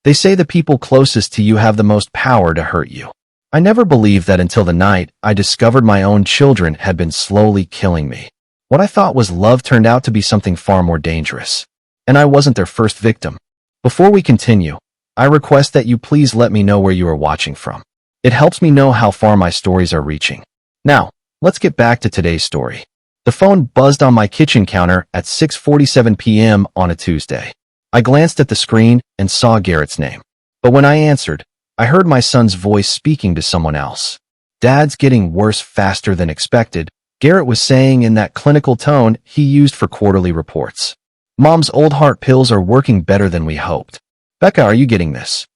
They say the people closest to you have the most power to hurt you. I never believed that until the night I discovered my own children had been slowly killing me. What I thought was love turned out to be something far more dangerous. And I wasn't their first victim. Before we continue, I request that you please let me know where you are watching from. It helps me know how far my stories are reaching. Now, let's get back to today's story. The phone buzzed on my kitchen counter at 6:47 p.m. on a Tuesday. I glanced at the screen and saw Garrett's name. But when I answered, I heard my son's voice speaking to someone else. "Dad's getting worse faster than expected," Garrett was saying in that clinical tone he used for quarterly reports. "Mom's old heart pills are working better than we hoped. Becca, are you getting this?"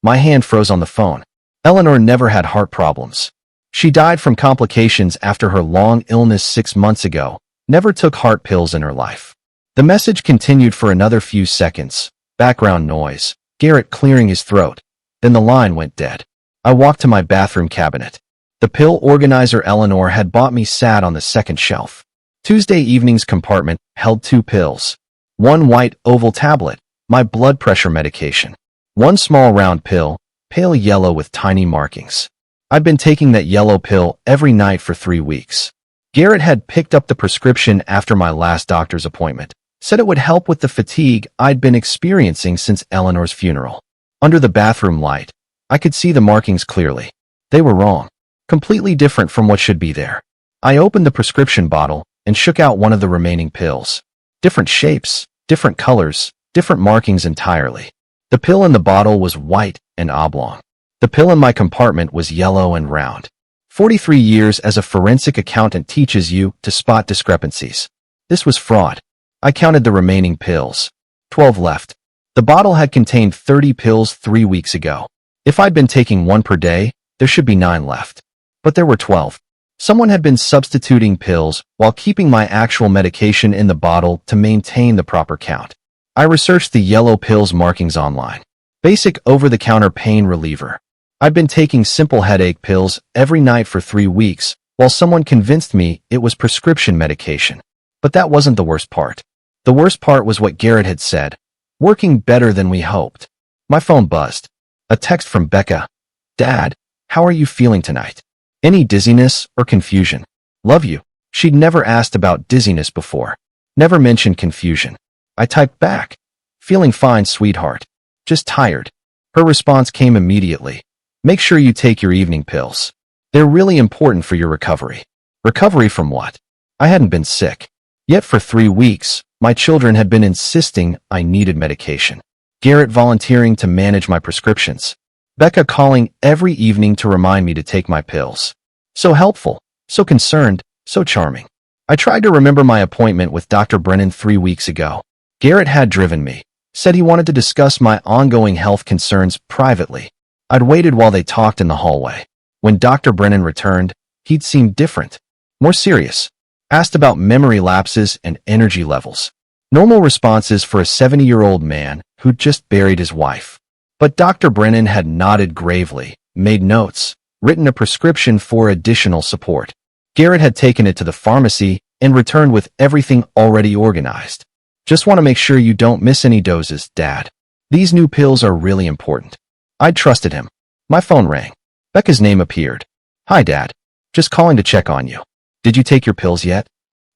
My hand froze on the phone. Eleanor never had heart problems. She died from complications after her long illness 6 months ago, never took heart pills in her life. The message continued for another few seconds. Background noise, Garrett clearing his throat. Then the line went dead. I walked to my bathroom cabinet. The pill organizer Eleanor had bought me sat on the second shelf. Tuesday evening's compartment held 2 pills. One white oval tablet, my blood pressure medication. One small round pill, pale yellow with tiny markings. I'd been taking that yellow pill every night for 3 weeks. Garrett had picked up the prescription after my last doctor's appointment, said it would help with the fatigue I'd been experiencing since Eleanor's funeral. Under the bathroom light, I could see the markings clearly. They were wrong. Completely different from what should be there. I opened the prescription bottle and shook out one of the remaining pills. Different shapes, different colors, different markings entirely. The pill in the bottle was white and oblong. The pill in my compartment was yellow and round. 43 years as a forensic accountant teaches you to spot discrepancies. This was fraud. I counted the remaining pills. 12 left. The bottle had contained 30 pills 3 weeks ago. If I'd been taking 1 per day, there should be 9 left. But there were 12. Someone had been substituting pills while keeping my actual medication in the bottle to maintain the proper count. I researched the yellow pill's markings online. Basic over-the-counter pain reliever. I'd been taking simple headache pills every night for 3 weeks, while someone convinced me it was prescription medication. But that wasn't the worst part. The worst part was what Garrett had said. Working better than we hoped. My phone buzzed. A text from Becca. "Dad, how are you feeling tonight? Any dizziness or confusion? Love you." She'd never asked about dizziness before. Never mentioned confusion. I typed back. "Feeling fine, sweetheart. Just tired." Her response came immediately. "Make sure you take your evening pills. They're really important for your recovery." Recovery from what? I hadn't been sick. Yet for 3 weeks, my children had been insisting I needed medication. Garrett volunteering to manage my prescriptions. Becca calling every evening to remind me to take my pills. So helpful, so concerned, so charming. I tried to remember my appointment with Dr. Brennan 3 weeks ago. Garrett had driven me, said he wanted to discuss my ongoing health concerns privately. I'd waited while they talked in the hallway. When Dr. Brennan returned, he'd seemed different, more serious. Asked about memory lapses and energy levels. Normal responses for a 70-year-old man who'd just buried his wife. But Dr. Brennan had nodded gravely, made notes, written a prescription for additional support. Garrett had taken it to the pharmacy and returned with everything already organized. "Just want to make sure you don't miss any doses, Dad. These new pills are really important." I trusted him. My phone rang. Becca's name appeared. "Hi, Dad. Just calling to check on you. Did you take your pills yet?"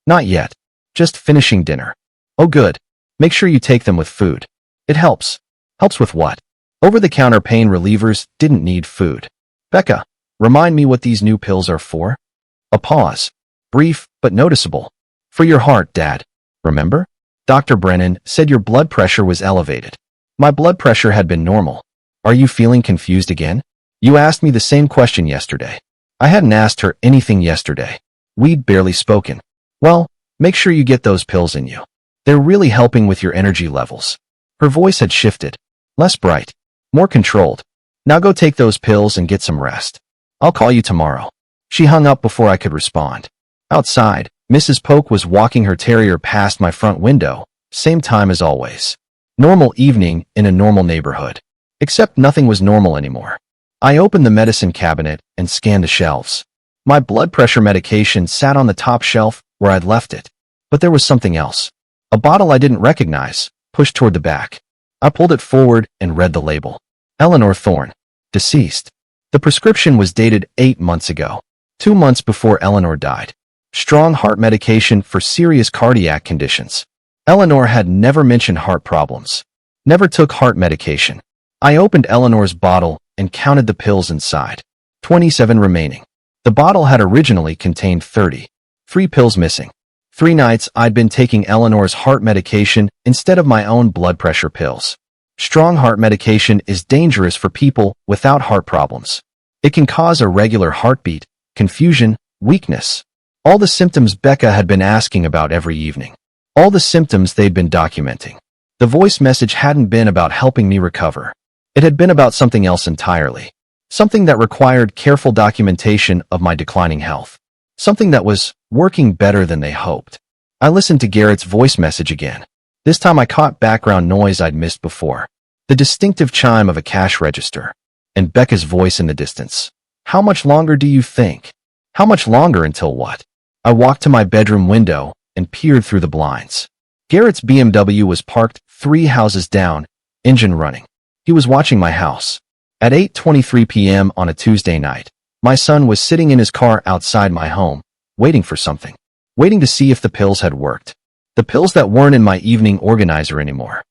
"Not yet. Just finishing dinner." "Oh, good. Make sure you take them with food. It helps." "Helps with what?" "Over-the-counter pain relievers didn't need food." "Becca, remind me what these new pills are for?" A pause. Brief, but noticeable. "For your heart, Dad. Remember? Dr. Brennan said your blood pressure was elevated." My blood pressure had been normal. "Are you feeling confused again? You asked me the same question yesterday." I hadn't asked her anything yesterday. We'd barely spoken. "Well, make sure you get those pills in you. They're really helping with your energy levels." Her voice had shifted. Less bright. More controlled. "Now go take those pills and get some rest. I'll call you tomorrow." She hung up before I could respond. Outside, Mrs. Polk was walking her terrier past my front window, same time as always. Normal evening in a normal neighborhood. Except nothing was normal anymore. I opened the medicine cabinet and scanned the shelves. My blood pressure medication sat on the top shelf where I'd left it. But there was something else. A bottle I didn't recognize, pushed toward the back. I pulled it forward and read the label. Eleanor Thorne, deceased. The prescription was dated 8 months ago, 2 months before Eleanor died. Strong heart medication for serious cardiac conditions. Eleanor had never mentioned heart problems. Never took heart medication. I opened Eleanor's bottle and counted the pills inside. 27 remaining. The bottle had originally contained 30. 3 pills missing. 3 nights I'd been taking Eleanor's heart medication instead of my own blood pressure pills. Strong heart medication is dangerous for people without heart problems. It can cause irregular heartbeat, confusion, weakness. All the symptoms Becca had been asking about every evening. All the symptoms they'd been documenting. The voice message hadn't been about helping me recover. It had been about something else entirely. Something that required careful documentation of my declining health. Something that was working better than they hoped. I listened to Garrett's voice message again. This time I caught background noise I'd missed before. The distinctive chime of a cash register. And Becca's voice in the distance. How much longer do you think? How much longer until what? I walked to my bedroom window and peered through the blinds. Garrett's BMW was parked 3 houses down, engine running. He was watching my house. At 8:23 p.m. on a Tuesday night, my son was sitting in his car outside my home, waiting for something. Waiting to see if the pills had worked. The pills that weren't in my evening organizer anymore.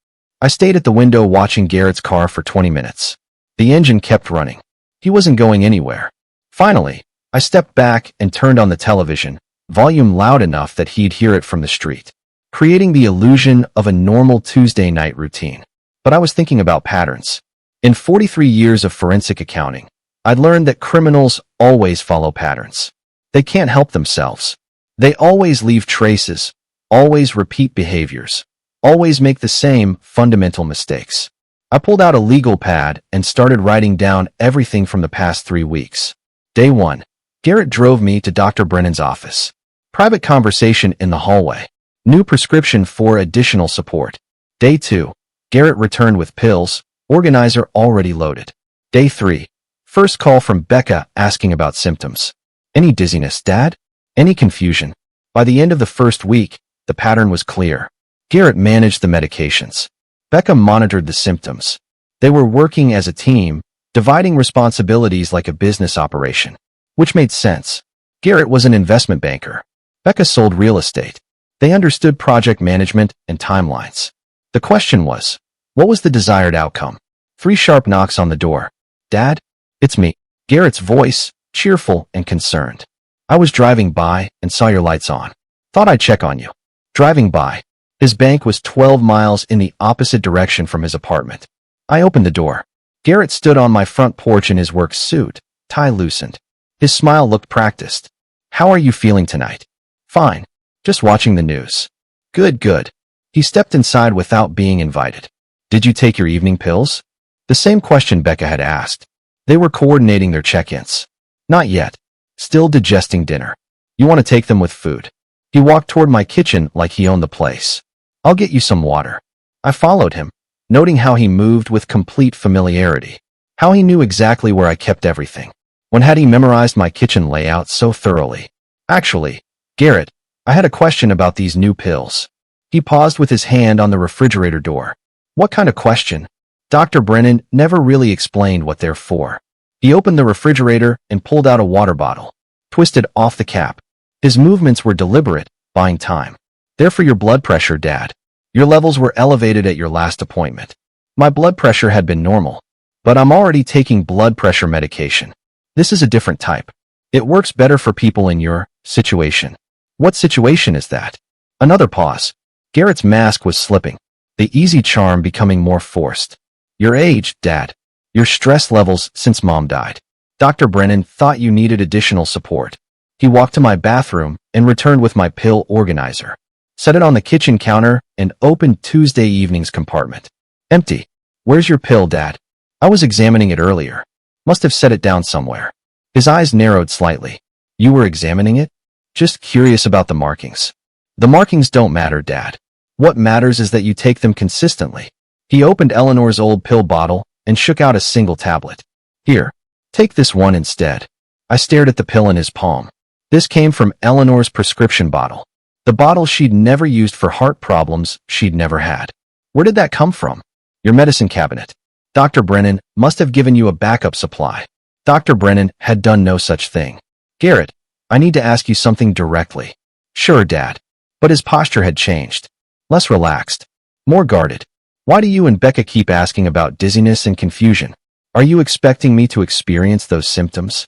I stayed at the window watching Garrett's car for 20 minutes. The engine kept running. He wasn't going anywhere. Finally, I stepped back and turned on the television, volume loud enough that he'd hear it from the street, creating the illusion of a normal Tuesday night routine. But I was thinking about patterns. In 43 years of forensic accounting, I'd learned that criminals always follow patterns. They can't help themselves. They always leave traces, always repeat behaviors, always make the same fundamental mistakes. I pulled out a legal pad and started writing down everything from the past 3 weeks. Day 1. Garrett drove me to Dr. Brennan's office. Private conversation in the hallway. New prescription for additional support. Day 2. Garrett returned with pills, organizer already loaded. Day 3. First call from Becca asking about symptoms. Any dizziness, Dad? Any confusion? By the end of the first week, the pattern was clear. Garrett managed the medications. Becca monitored the symptoms. They were working as a team, dividing responsibilities like a business operation. Which made sense. Garrett was an investment banker. Becca sold real estate. They understood project management and timelines. The question was, what was the desired outcome? 3 sharp knocks on the door. Dad? It's me. Garrett's voice, cheerful and concerned. I was driving by and saw your lights on. Thought I'd check on you. Driving by. His bank was 12 miles in the opposite direction from his apartment. I opened the door. Garrett stood on my front porch in his work suit, tie loosened. His smile looked practiced. How are you feeling tonight? Fine. Just watching the news. Good, good. He stepped inside without being invited. Did you take your evening pills? The same question Becca had asked. They were coordinating their check-ins. Not yet. Still digesting dinner. You want to take them with food? He walked toward my kitchen like he owned the place. I'll get you some water. I followed him, noting how he moved with complete familiarity. How he knew exactly where I kept everything. When had he memorized my kitchen layout so thoroughly? Actually, Garrett, I had a question about these new pills. He paused with his hand on the refrigerator door. What kind of question? Dr. Brennan never really explained what they're for. He opened the refrigerator and pulled out a water bottle, twisted off the cap. His movements were deliberate, buying time. They're for your blood pressure, Dad. Your levels were elevated at your last appointment. My blood pressure had been normal, but I'm already taking blood pressure medication. This is a different type. It works better for people in your situation. What situation is that? Another pause. Garrett's mask was slipping, the easy charm becoming more forced. Your age, Dad. Your stress levels since Mom died. Dr. Brennan thought you needed additional support. He walked to my bathroom and returned with my pill organizer. Set it on the kitchen counter and opened Tuesday evening's compartment. Empty. Where's your pill, Dad? I was examining it earlier. Must have set it down somewhere. His eyes narrowed slightly. You were examining it? Just curious about the markings. The markings don't matter, Dad. What matters is that you take them consistently. He opened Eleanor's old pill bottle and shook out a single tablet. Here, take this one instead. I stared at the pill in his palm. This came from Eleanor's prescription bottle. The bottle she'd never used for heart problems she'd never had. Where did that come from? Your medicine cabinet. Dr. Brennan must have given you a backup supply. Dr. Brennan had done no such thing. Garrett, I need to ask you something directly. Sure, Dad. But his posture had changed. Less relaxed. More guarded. Why do you and Becca keep asking about dizziness and confusion? Are you expecting me to experience those symptoms?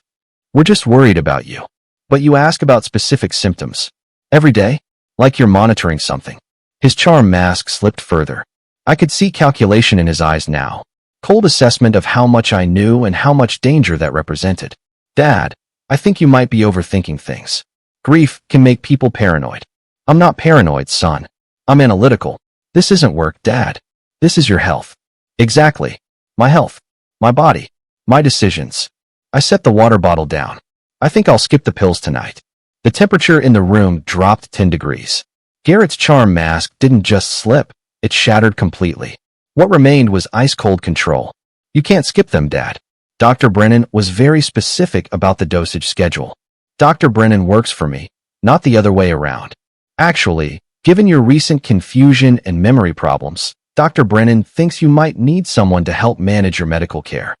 We're just worried about you. But you ask about specific symptoms. Every day? Like you're monitoring something. His charm mask slipped further. I could see calculation in his eyes now. Cold assessment of how much I knew and how much danger that represented. Dad, I think you might be overthinking things. Grief can make people paranoid. I'm not paranoid, son. I'm analytical. This isn't work, Dad. This is your health. Exactly. My health. My body. My decisions. I set the water bottle down. I think I'll skip the pills tonight. The temperature in the room dropped 10 degrees. Garrett's charm mask didn't just slip, it shattered completely. What remained was ice-cold control. You can't skip them, Dad. Dr. Brennan was very specific about the dosage schedule. Dr. Brennan works for me, not the other way around. Actually, given your recent confusion and memory problems, Dr. Brennan thinks you might need someone to help manage your medical care.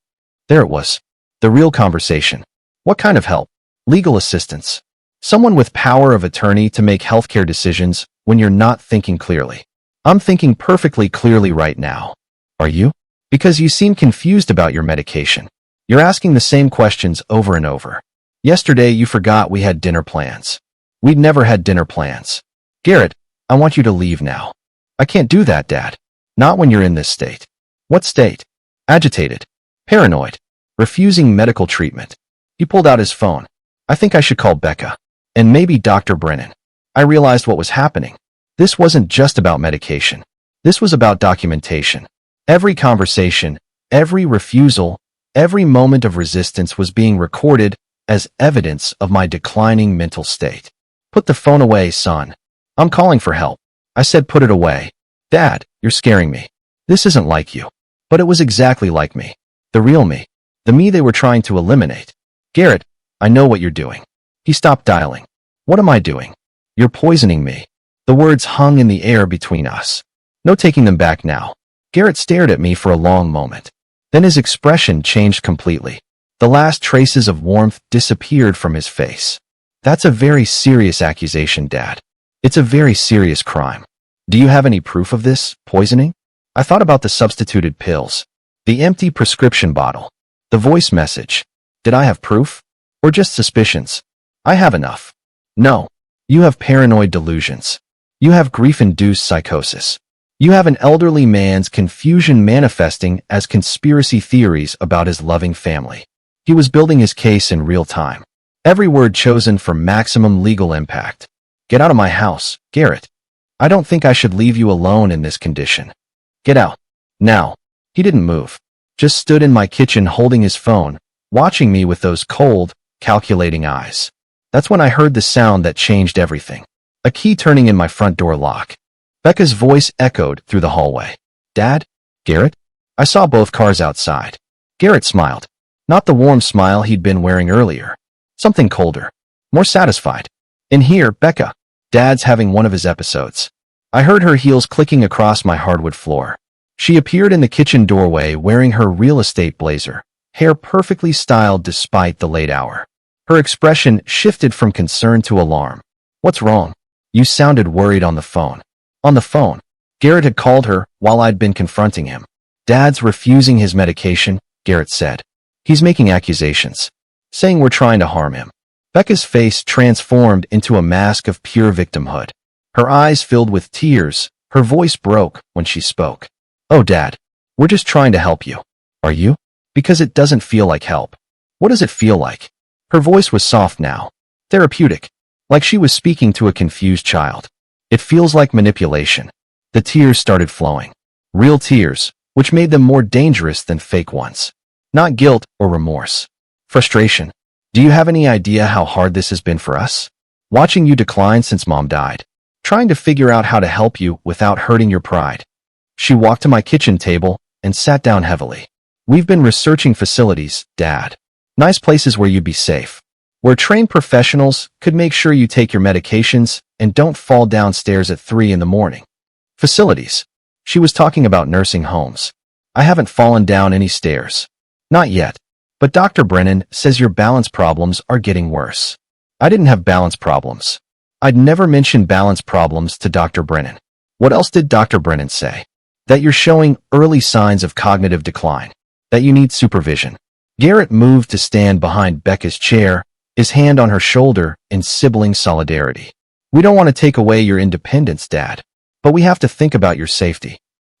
There it was. The real conversation. What kind of help? Legal assistance. Someone with power of attorney to make healthcare decisions when you're not thinking clearly. I'm thinking perfectly clearly right now. Are you? Because you seem confused about your medication. You're asking the same questions over and over. Yesterday you forgot we had dinner plans. We'd never had dinner plans. Garrett, I want you to leave now. I can't do that, Dad. Not when you're in this state. What state? Agitated. Paranoid. Refusing medical treatment. He pulled out his phone. I think I should call Becca. And maybe Dr. Brennan. I realized what was happening. This wasn't just about medication. This was about documentation. Every conversation, every refusal, every moment of resistance was being recorded as evidence of my declining mental state. Put the phone away, son. I'm calling for help. I said put it away. Dad, you're scaring me. This isn't like you. But it was exactly like me. The real me. The me they were trying to eliminate. Garrett, I know what you're doing. He stopped dialing. What am I doing? You're poisoning me. The words hung in the air between us. No taking them back now. Garrett stared at me for a long moment. Then his expression changed completely. The last traces of warmth disappeared from his face. That's a very serious accusation, Dad. It's a very serious crime. Do you have any proof of this, poisoning? I thought about the substituted pills. The empty prescription bottle. The voice message. Did I have proof? Or just suspicions? I have enough. No. You have paranoid delusions. You have grief-induced psychosis. You have an elderly man's confusion manifesting as conspiracy theories about his loving family. He was building his case in real time. Every word chosen for maximum legal impact. Get out of my house, Garrett. I don't think I should leave you alone in this condition. Get out. Now. He didn't move. Just stood in my kitchen holding his phone, watching me with those cold, calculating eyes. That's when I heard the sound that changed everything. A key turning in my front door lock. Becca's voice echoed through the hallway. Dad? Garrett? I saw both cars outside. Garrett smiled. Not the warm smile he'd been wearing earlier. Something colder. More satisfied. In here, Becca. Dad's having one of his episodes. I heard her heels clicking across my hardwood floor. She appeared in the kitchen doorway wearing her real estate blazer, hair perfectly styled despite the late hour. Her expression shifted from concern to alarm. What's wrong? You sounded worried on the phone. On the phone. Garrett had called her while I'd been confronting him. Dad's refusing his medication, Garrett said. He's making accusations. Saying we're trying to harm him. Becca's face transformed into a mask of pure victimhood. Her eyes filled with tears. Her voice broke when she spoke. Oh, Dad. We're just trying to help you. Are you? Because it doesn't feel like help. What does it feel like? Her voice was soft now. Therapeutic. Like she was speaking to a confused child. It feels like manipulation. The tears started flowing. Real tears, which made them more dangerous than fake ones. Not guilt or remorse. Frustration. Do you have any idea how hard this has been for us? Watching you decline since Mom died. Trying to figure out how to help you without hurting your pride. She walked to my kitchen table and sat down heavily. We've been researching facilities, Dad. Nice places where you'd be safe. Where trained professionals could make sure you take your medications and don't fall downstairs at 3 in the morning. Facilities. She was talking about nursing homes. I haven't fallen down any stairs. Not yet. But Dr. Brennan says your balance problems are getting worse. I didn't have balance problems. I'd never mentioned balance problems to Dr. Brennan. What else did Dr. Brennan say? That you're showing early signs of cognitive decline. That you need supervision. Garrett moved to stand behind Becca's chair, his hand on her shoulder in sibling solidarity. We don't want to take away your independence, Dad. But we have to think about your safety.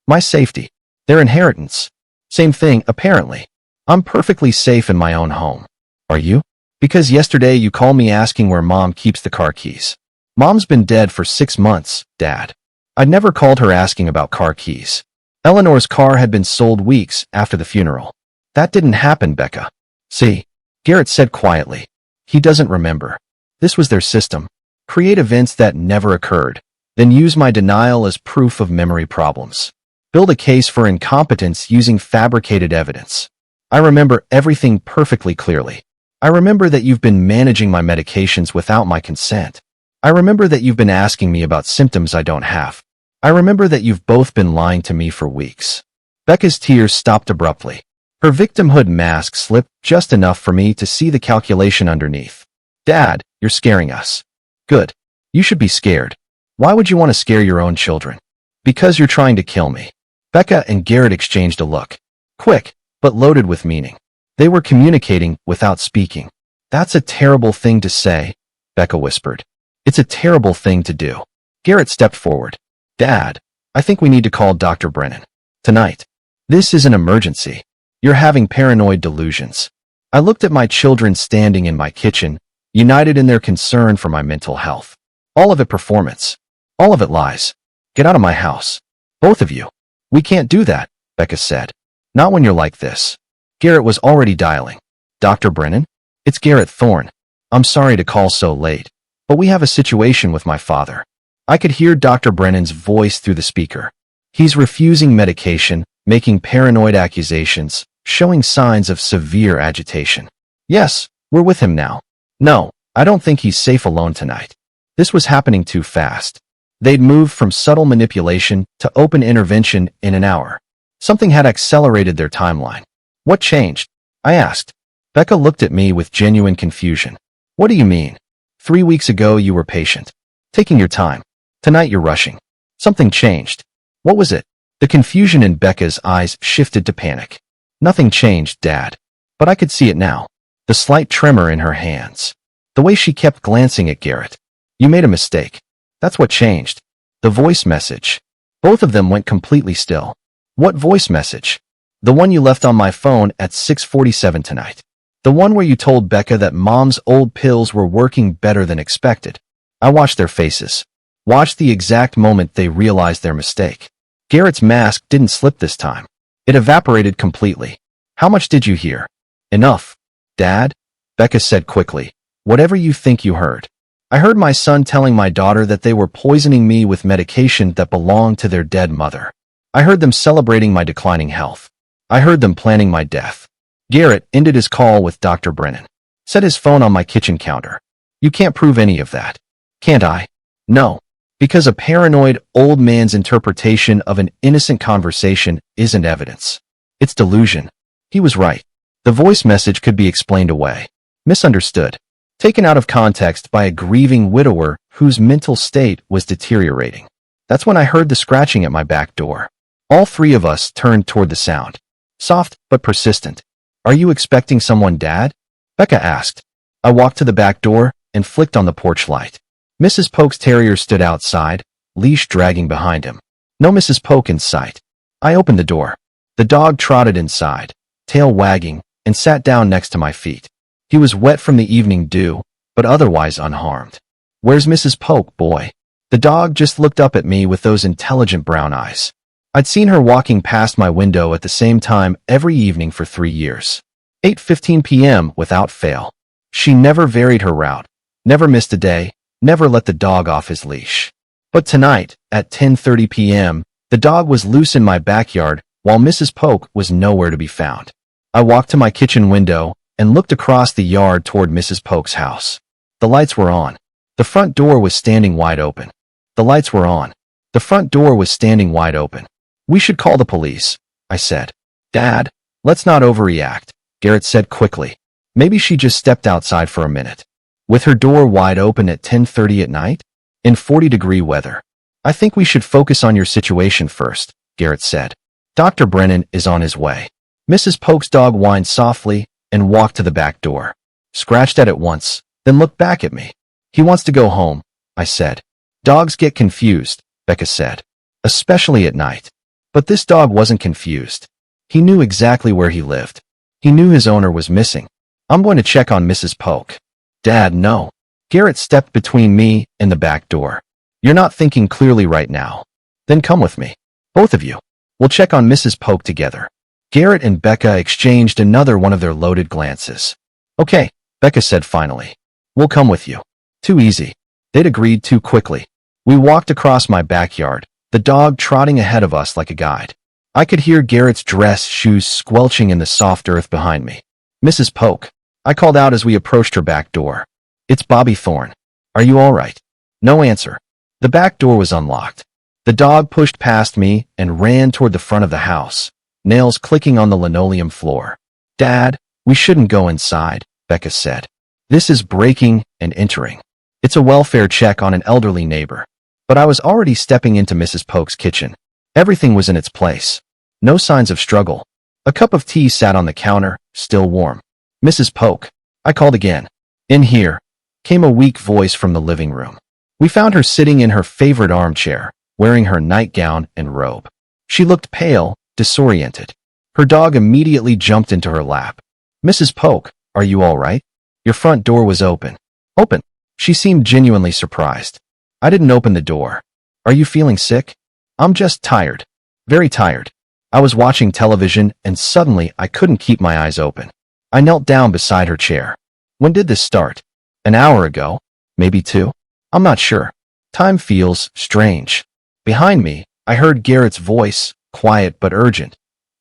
My safety. Their inheritance. Same thing, apparently. I'm perfectly safe in my own home. Are you? Because yesterday you called me asking where Mom keeps the car keys. Mom's been dead for 6 months, Dad. I'd never called her asking about car keys. Eleanor's car had been sold weeks after the funeral. That didn't happen, Becca. See, Garrett said quietly. He doesn't remember. This was their system. Create events that never occurred, then use my denial as proof of memory problems. Build a case for incompetence using fabricated evidence. I remember everything perfectly clearly. I remember that you've been managing my medications without my consent. I remember that you've been asking me about symptoms I don't have. I remember that you've both been lying to me for weeks. Becca's tears stopped abruptly. Her victimhood mask slipped just enough for me to see the calculation underneath. Dad, you're scaring us. Good. You should be scared. Why would you want to scare your own children? Because you're trying to kill me. Becca and Garrett exchanged a look. Quick, but loaded with meaning. They were communicating without speaking. That's a terrible thing to say, Becca whispered. It's a terrible thing to do. Garrett stepped forward. Dad, I think we need to call Dr. Brennan. Tonight. This is an emergency. You're having paranoid delusions. I looked at my children standing in my kitchen, united in their concern for my mental health. All of it performance. All of it lies. Get out of my house. Both of you. We can't do that, Becca said. Not when you're like this. Garrett was already dialing. Dr. Brennan? It's Garrett Thorne. I'm sorry to call so late, but we have a situation with my father. I could hear Dr. Brennan's voice through the speaker. He's refusing medication, making paranoid accusations, showing signs of severe agitation. Yes, we're with him now. No, I don't think he's safe alone tonight. This was happening too fast. They'd moved from subtle manipulation to open intervention in an hour. Something had accelerated their timeline. What changed? I asked. Becca looked at me with genuine confusion. What do you mean? 3 weeks ago you were patient. Taking your time. Tonight you're rushing. Something changed. What was it? The confusion in Becca's eyes shifted to panic. Nothing changed, Dad. But I could see it now. The slight tremor in her hands. The way she kept glancing at Garrett. You made a mistake. That's what changed. The voice message. Both of them went completely still. What voice message? The one you left on my phone at 6:47 tonight. The one where you told Becca that Mom's old pills were working better than expected. I watched their faces. Watched the exact moment they realized their mistake. Garrett's mask didn't slip this time. It evaporated completely. How much did you hear? Enough. Dad? Becca said quickly. Whatever you think you heard. I heard my son telling my daughter that they were poisoning me with medication that belonged to their dead mother. I heard them celebrating my declining health. I heard them planning my death. Garrett ended his call with Dr. Brennan. Set his phone on my kitchen counter. You can't prove any of that. Can't I? No. Because a paranoid old man's interpretation of an innocent conversation isn't evidence. It's delusion. He was right. The voice message could be explained away. Misunderstood. Taken out of context by a grieving widower whose mental state was deteriorating. That's when I heard the scratching at my back door. All three of us turned toward the sound. Soft, but persistent. Are you expecting someone, Dad? Becca asked. I walked to the back door and flicked on the porch light. Mrs. Polk's terrier stood outside, leash dragging behind him. No Mrs. Polk in sight. I opened the door. The dog trotted inside, tail wagging, and sat down next to my feet. He was wet from the evening dew, but otherwise unharmed. Where's Mrs. Polk, boy? The dog just looked up at me with those intelligent brown eyes. I'd seen her walking past my window at the same time every evening for 3 years. 8:15 p.m. without fail. She never varied her route, never missed a day, never let the dog off his leash. But tonight, at 10:30 p.m., the dog was loose in my backyard while Mrs. Polk was nowhere to be found. I walked to my kitchen window and looked across the yard toward Mrs. Polk's house. The lights were on. The front door was standing wide open. The lights were on. The front door was standing wide open. We should call the police, I said. Dad, let's not overreact, Garrett said quickly. Maybe she just stepped outside for a minute. With her door wide open at 10:30 at night? In 40-degree weather. I think we should focus on your situation first, Garrett said. Dr. Brennan is on his way. Mrs. Polk's dog whined softly and walked to the back door. Scratched at it once, then looked back at me. He wants to go home, I said. Dogs get confused, Becca said. Especially at night. But this dog wasn't confused. He knew exactly where he lived. He knew his owner was missing. I'm going to check on Mrs. Polk. Dad, no. Garrett stepped between me and the back door. You're not thinking clearly right now. Then come with me. Both of you. We'll check on Mrs. Polk together. Garrett and Becca exchanged another one of their loaded glances. Okay, Becca said finally. We'll come with you. Too easy. They'd agreed too quickly. We walked across my backyard, the dog trotting ahead of us like a guide. I could hear Garrett's dress shoes squelching in the soft earth behind me. Mrs. Polk, I called out as we approached her back door. It's Bobby Thorne. Are you all right? No answer. The back door was unlocked. The dog pushed past me and ran toward the front of the house, nails clicking on the linoleum floor. Dad, we shouldn't go inside, Becca said. This is breaking and entering. It's a welfare check on an elderly neighbor. But I was already stepping into Mrs. Polk's kitchen. Everything was in its place. No signs of struggle. A cup of tea sat on the counter, still warm. Mrs. Polk, I called again. In here, came a weak voice from the living room. We found her sitting in her favorite armchair, wearing her nightgown and robe. She looked pale, disoriented. Her dog immediately jumped into her lap. Mrs. Polk, are you all right? Your front door was open. Open. She seemed genuinely surprised. I didn't open the door. Are you feeling sick? I'm just tired. Very tired. I was watching television and suddenly I couldn't keep my eyes open. I knelt down beside her chair. When did this start? An hour ago? Maybe 2? I'm not sure. Time feels strange. Behind me, I heard Garrett's voice, quiet but urgent.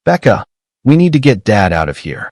Becca, we need to get Dad out of here.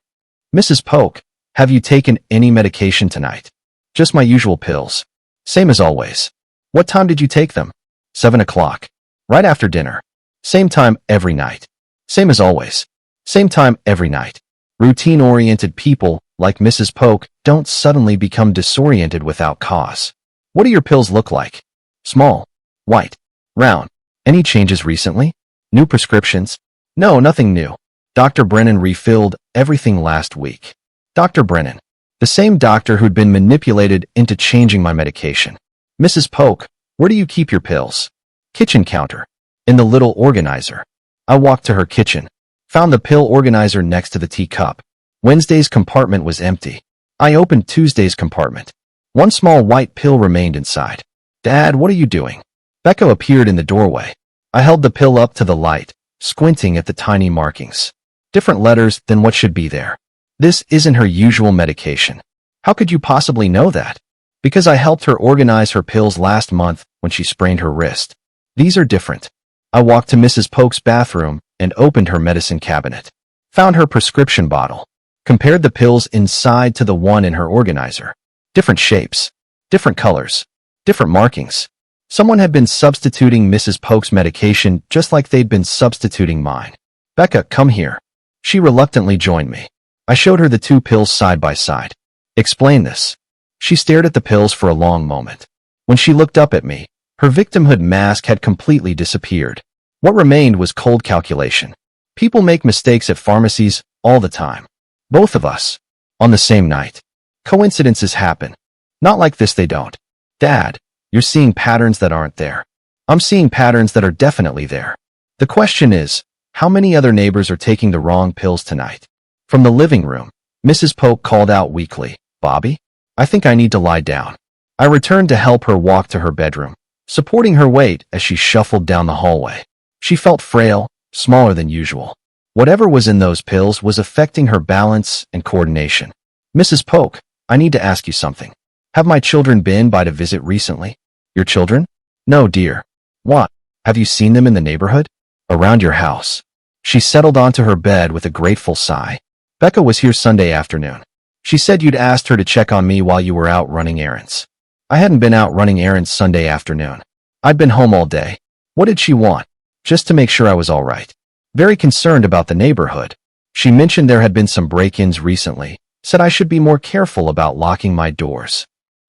Mrs. Polk, have you taken any medication tonight? Just my usual pills. Same as always. What time did you take them? 7 o'clock. Right after dinner. Same time every night. Same as always. Same time every night. Routine-oriented people, like Mrs. Polk, don't suddenly become disoriented without cause. What do your pills look like? Small. White. Round. Any changes recently? New prescriptions? No, nothing new. Dr. Brennan refilled everything last week. Dr. Brennan. The same doctor who'd been manipulated into changing my medication. Mrs. Polk, where do you keep your pills? Kitchen counter. In the little organizer. I walked to her kitchen. Found the pill organizer next to the teacup. Wednesday's compartment was empty. I opened Tuesday's compartment. One small white pill remained inside. Dad, what are you doing? Becca appeared in the doorway. I held the pill up to the light, squinting at the tiny markings. Different letters than what should be there. This isn't her usual medication. How could you possibly know that? Because I helped her organize her pills last month when she sprained her wrist. These are different. I walked to Mrs. Polk's bathroom and opened her medicine cabinet. Found her prescription bottle. Compared the pills inside to the one in her organizer. Different shapes. Different colors. Different markings. Someone had been substituting Mrs. Polk's medication just like they'd been substituting mine. Becca, come here. She reluctantly joined me. I showed her the 2 pills side by side. Explain this. She stared at the pills for a long moment. When she looked up at me, her victimhood mask had completely disappeared. What remained was cold calculation. People make mistakes at pharmacies all the time. Both of us. On the same night. Coincidences happen. Not like this, they don't. Dad, you're seeing patterns that aren't there. I'm seeing patterns that are definitely there. The question is, how many other neighbors are taking the wrong pills tonight? From the living room, Mrs. Polk called out weakly, Bobby? I think I need to lie down. I returned to help her walk to her bedroom, supporting her weight as she shuffled down the hallway. She felt frail, smaller than usual. Whatever was in those pills was affecting her balance and coordination. Mrs. Polk, I need to ask you something. Have my children been by to visit recently? Your children? No, dear. What? Have you seen them in the neighborhood? Around your house. She settled onto her bed with a grateful sigh. Becca was here Sunday afternoon. She said you'd asked her to check on me while you were out running errands. I hadn't been out running errands Sunday afternoon. I'd been home all day. What did she want? Just to make sure I was all right. Very concerned about the neighborhood. She mentioned there had been some break-ins recently, said I should be more careful about locking my doors.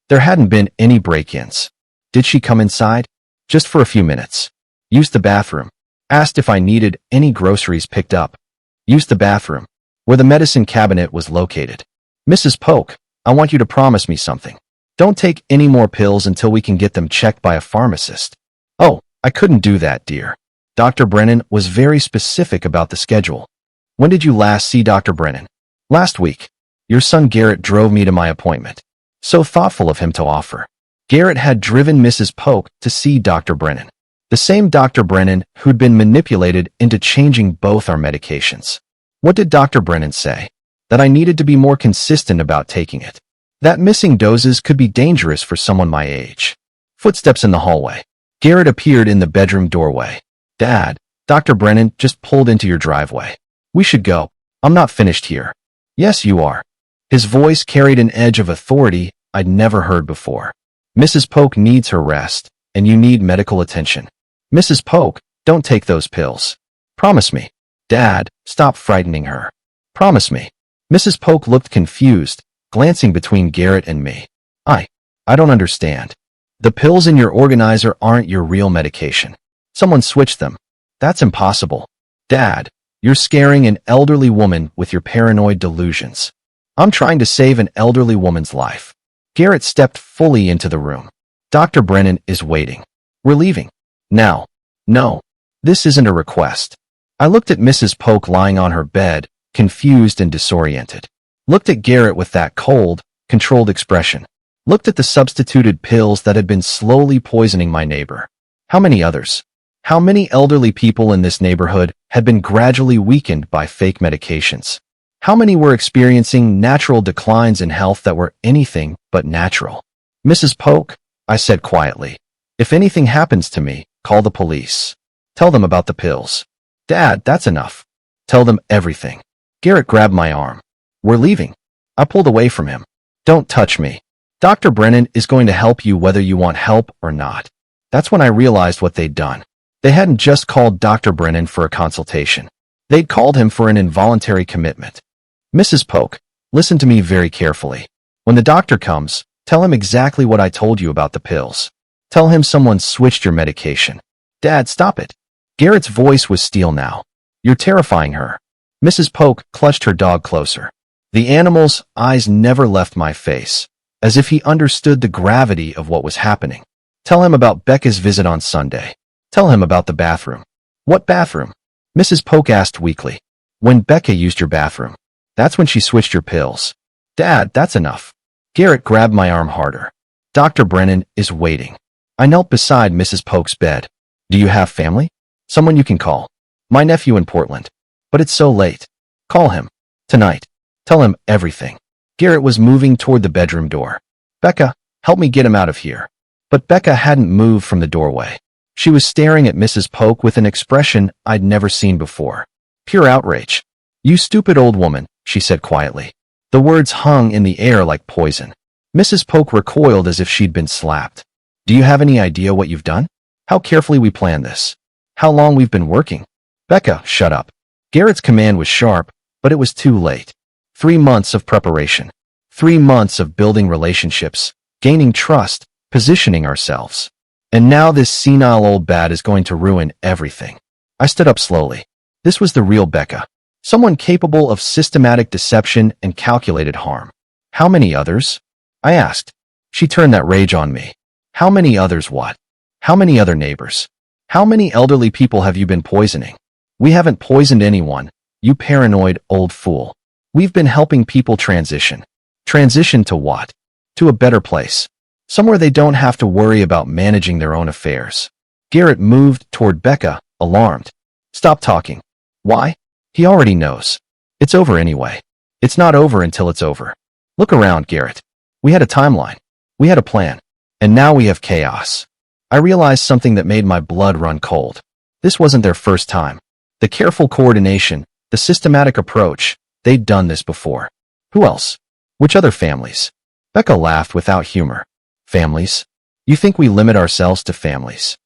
There hadn't been any break-ins. Did she come inside? Just for a few minutes. Used the bathroom. Asked if I needed any groceries picked up. Used the bathroom, where the medicine cabinet was located. Mrs. Polk, I want you to promise me something. Don't take any more pills until we can get them checked by a pharmacist. Oh, I couldn't do that, dear. Dr. Brennan was very specific about the schedule. When did you last see Dr. Brennan? Last week. Your son Garrett drove me to my appointment. So thoughtful of him to offer. Garrett had driven Mrs. Polk to see Dr. Brennan. The same Dr. Brennan who'd been manipulated into changing both our medications. What did Dr. Brennan say? That I needed to be more consistent about taking it. That missing doses could be dangerous for someone my age. Footsteps in the hallway. Garrett appeared in the bedroom doorway. Dad, Dr. Brennan just pulled into your driveway. We should go. I'm not finished here. Yes, you are. His voice carried an edge of authority I'd never heard before. Mrs. Polk needs her rest, and you need medical attention. Mrs. Polk, don't take those pills. Promise me. Dad, stop frightening her. Promise me. Mrs. Polk looked confused, glancing between Garrett and me. I don't understand. The pills in your organizer aren't your real medication. Someone switched them. That's impossible. Dad, you're scaring an elderly woman with your paranoid delusions. I'm trying to save an elderly woman's life. Garrett stepped fully into the room. Dr. Brennan is waiting. We're leaving. Now. No. This isn't a request. I looked at Mrs. Polk lying on her bed, confused and disoriented. Looked at Garrett with that cold, controlled expression. Looked at the substituted pills that had been slowly poisoning my neighbor. How many others? How many elderly people in this neighborhood had been gradually weakened by fake medications? How many were experiencing natural declines in health that were anything but natural? Mrs. Polk, I said quietly, if anything happens to me, call the police. Tell them about the pills. Dad, that's enough. Tell them everything. Garrett grabbed my arm. We're leaving. I pulled away from him. Don't touch me. Dr. Brennan is going to help you whether you want help or not. That's when I realized what they'd done. They hadn't just called Dr. Brennan for a consultation. They'd called him for an involuntary commitment. Mrs. Polk, listen to me very carefully. When the doctor comes, tell him exactly what I told you about the pills. Tell him someone switched your medication. Dad, stop it. Garrett's voice was steel now. You're terrifying her. Mrs. Polk clutched her dog closer. The animal's eyes never left my face, as if he understood the gravity of what was happening. Tell him about Becca's visit on Sunday. Tell him about the bathroom. What bathroom? Mrs. Polk asked weakly. When Becca used your bathroom. That's when she switched your pills. Dad, that's enough. Garrett grabbed my arm harder. Dr. Brennan is waiting. I knelt beside Mrs. Polk's bed. Do you have family? Someone you can call. My nephew in Portland. But it's so late. Call him. Tonight. Tell him everything. Garrett was moving toward the bedroom door. Becca, help me get him out of here. But Becca hadn't moved from the doorway. She was staring at Mrs. Polk with an expression I'd never seen before. Pure outrage. You stupid old woman, she said quietly. The words hung in the air like poison. Mrs. Polk recoiled as if she'd been slapped. Do you have any idea what you've done? How carefully we planned this? How long we've been working? Becca, shut up. Garrett's command was sharp, but it was too late. 3 months of preparation. 3 months of building relationships, gaining trust, positioning ourselves. And now this senile old bat is going to ruin everything. I stood up slowly. This was the real Becca. Someone capable of systematic deception and calculated harm. How many others? I asked. She turned that rage on me. How many others what? How many other neighbors? How many elderly people have you been poisoning? We haven't poisoned anyone, you paranoid old fool. We've been helping people transition. Transition to what? To a better place. Somewhere they don't have to worry about managing their own affairs. Garrett moved toward Becca, alarmed. Stop talking. Why? He already knows. It's over anyway. It's not over until it's over. Look around, Garrett. We had a timeline. We had a plan. And now we have chaos. I realized something that made my blood run cold. This wasn't their first time. The careful coordination, the systematic approach, they'd done this before. Who else? Which other families? Becca laughed without humor. Families? You think we limit ourselves to families?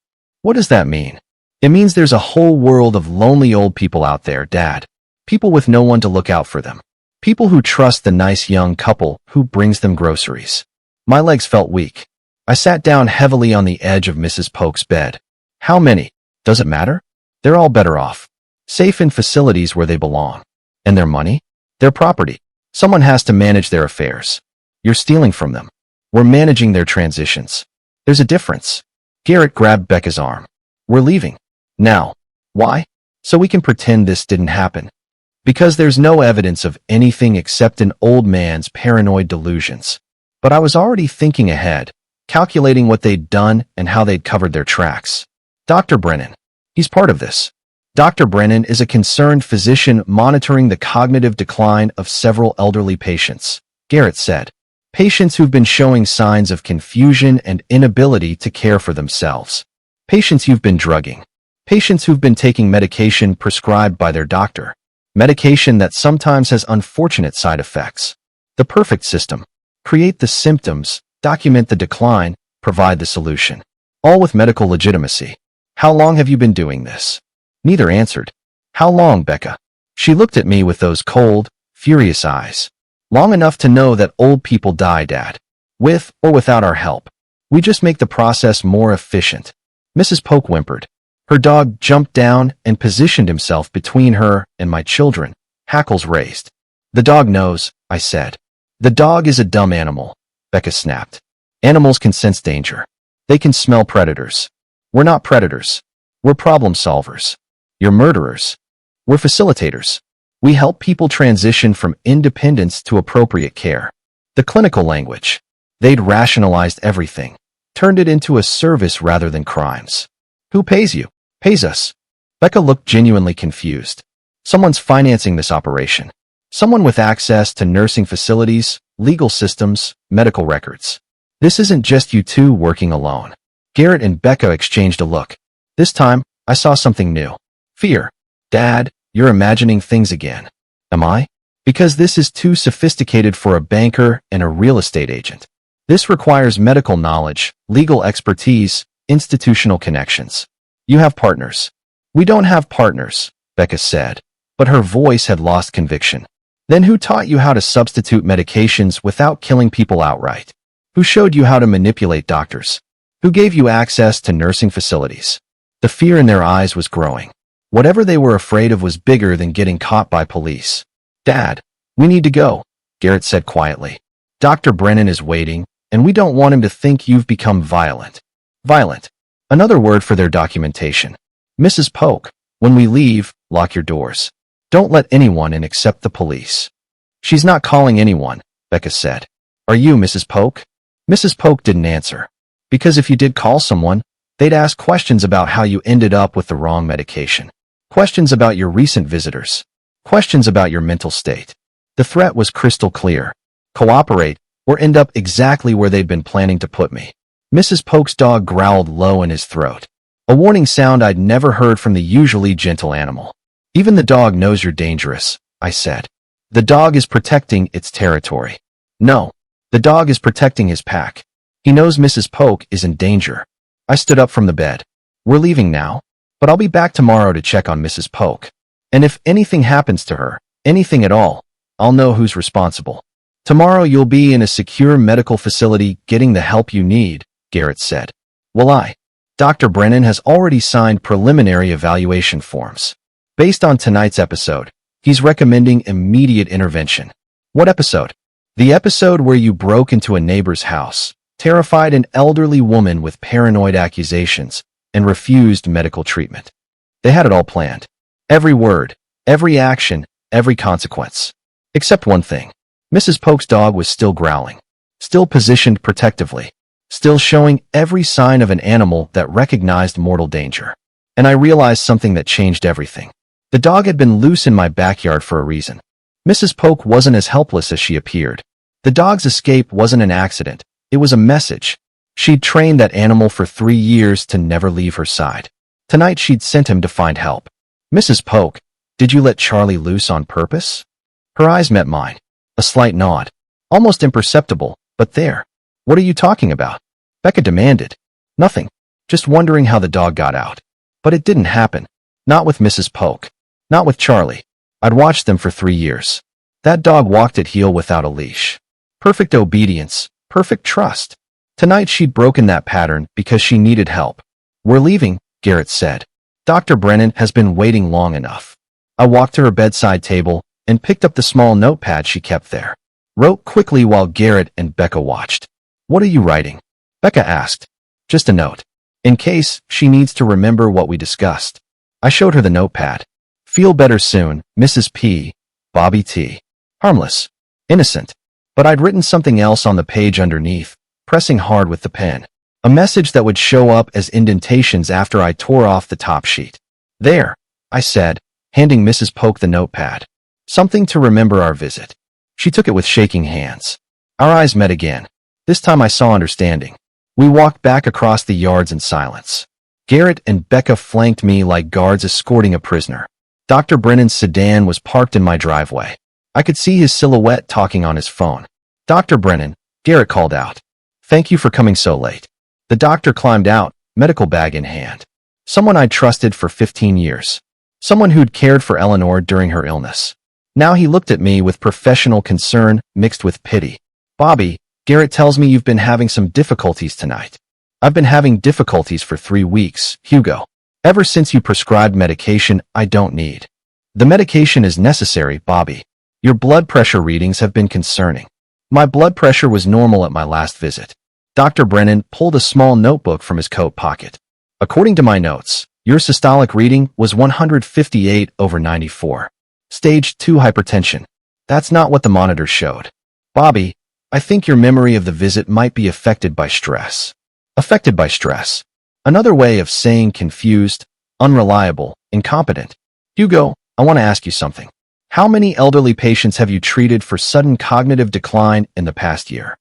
What does that mean? It means there's a whole world of lonely old people out there, Dad. People with no one to look out for them. People who trust the nice young couple who brings them groceries. My legs felt weak. I sat down heavily on the edge of Mrs. Polk's bed. How many? Does it matter? They're all better off. Safe in facilities where they belong. And their money? Their property. Someone has to manage their affairs. You're stealing from them. We're managing their transitions. There's a difference. Garrett grabbed Becca's arm. We're leaving. Now. Why? So we can pretend this didn't happen. Because there's no evidence of anything except an old man's paranoid delusions. But I was already thinking ahead, calculating what they'd done and how they'd covered their tracks. Dr. Brennan. He's part of this. Dr. Brennan is a concerned physician monitoring the cognitive decline of several elderly patients, Garrett said. Patients who've been showing signs of confusion and inability to care for themselves. Patients you've been drugging. Patients who've been taking medication prescribed by their doctor. Medication that sometimes has unfortunate side effects. The perfect system. Create the symptoms, document the decline, provide the solution. All with medical legitimacy. How long have you been doing this? Neither answered. How long, Becca? She looked at me with those cold, furious eyes. Long enough to know that old people die, Dad. With or without our help. We just make the process more efficient. Mrs. Polk whimpered. Her dog jumped down and positioned himself between her and my children, hackles raised. The dog knows, I said. The dog is a dumb animal, Becca snapped. Animals can sense danger. They can smell predators. We're not predators. We're problem solvers. You're murderers. We're facilitators. We help people transition from independence to appropriate care. The clinical language. They'd rationalized everything, turned it into a service rather than crimes. Who pays you? Pays us. Becca looked genuinely confused. Someone's financing this operation. Someone with access to nursing facilities, legal systems, medical records. This isn't just you two working alone. Garrett and Becca exchanged a look. This time, I saw something new. Fear. Dad, you're imagining things again. Am I? Because this is too sophisticated for a banker and a real estate agent. This requires medical knowledge, legal expertise, institutional connections. You have partners. We don't have partners, Becca said, but her voice had lost conviction. Then who taught you how to substitute medications without killing people outright? Who showed you how to manipulate doctors? Who gave you access to nursing facilities? The fear in their eyes was growing. Whatever they were afraid of was bigger than getting caught by police. Dad, we need to go, Garrett said quietly. Dr. Brennan is waiting, and we don't want him to think you've become violent. Violent. Another word for their documentation. Mrs. Polk, when we leave, lock your doors. Don't let anyone in except the police. She's not calling anyone, Becca said. Are you Mrs. Polk? Mrs. Polk didn't answer. Because if you did call someone, they'd ask questions about how you ended up with the wrong medication. Questions about your recent visitors. Questions about your mental state. The threat was crystal clear. Cooperate, or end up exactly where they'd been planning to put me. Mrs. Polk's dog growled low in his throat. A warning sound I'd never heard from the usually gentle animal. Even the dog knows you're dangerous, I said. The dog is protecting its territory. No, the dog is protecting his pack. He knows Mrs. Polk is in danger. I stood up from the bed. We're leaving now, but I'll be back tomorrow to check on Mrs. Polk. And if anything happens to her, anything at all, I'll know who's responsible. Tomorrow you'll be in a secure medical facility getting the help you need, Garrett said. Will I? Dr. Brennan has already signed preliminary evaluation forms. Based on tonight's episode, he's recommending immediate intervention. What episode? The episode where you broke into a neighbor's house, terrified an elderly woman with paranoid accusations, and refused medical treatment. They had it all planned. Every word, every action, every consequence. Except one thing. Mrs. Polk's dog was still growling, still positioned protectively, still showing every sign of an animal that recognized mortal danger. And I realized something that changed everything. The dog had been loose in my backyard for a reason. Mrs. Polk wasn't as helpless as she appeared. The dog's escape wasn't an accident. It was a message. She'd trained that animal for 3 years to never leave her side. Tonight she'd sent him to find help. Mrs. Polk, did you let Charlie loose on purpose? Her eyes met mine. A slight nod. Almost imperceptible, but there. What are you talking about? Becca demanded. Nothing. Just wondering how the dog got out. But it didn't happen. Not with Mrs. Polk. Not with Charlie. I'd watched them for 3 years. That dog walked at heel without a leash. Perfect obedience, perfect trust. Tonight she'd broken that pattern because she needed help. We're leaving, Garrett said. Dr. Brennan has been waiting long enough. I walked to her bedside table and picked up the small notepad she kept there. Wrote quickly while Garrett and Becca watched. What are you writing? Becca asked. Just a note. In case she needs to remember what we discussed. I showed her the notepad. Feel better soon, Mrs. P. Bobby T. Harmless. Innocent. But I'd written something else on the page underneath, pressing hard with the pen. A message that would show up as indentations after I tore off the top sheet. There, I said, handing Mrs. Polk the notepad. Something to remember our visit. She took it with shaking hands. Our eyes met again. This time I saw understanding. We walked back across the yards in silence. Garrett and Becca flanked me like guards escorting a prisoner. Dr. Brennan's sedan was parked in my driveway. I could see his silhouette talking on his phone. Dr. Brennan, Garrett called out. Thank you for coming so late. The doctor climbed out, medical bag in hand. Someone I'd trusted for 15 years. Someone who'd cared for Eleanor during her illness. Now he looked at me with professional concern mixed with pity. Bobby, Garrett tells me you've been having some difficulties tonight. I've been having difficulties for 3 weeks, Hugo. Ever since you prescribed medication I don't need. The medication is necessary, Bobby. Your blood pressure readings have been concerning. My blood pressure was normal at my last visit. Dr. Brennan pulled a small notebook from his coat pocket. According to my notes, your systolic reading was 158/94. Stage 2 hypertension. That's not what the monitor showed. Bobby, I think your memory of the visit might be affected by stress. Affected by stress. Another way of saying confused, unreliable, incompetent. Hugo, I want to ask you something. How many elderly patients have you treated for sudden cognitive decline in the past year?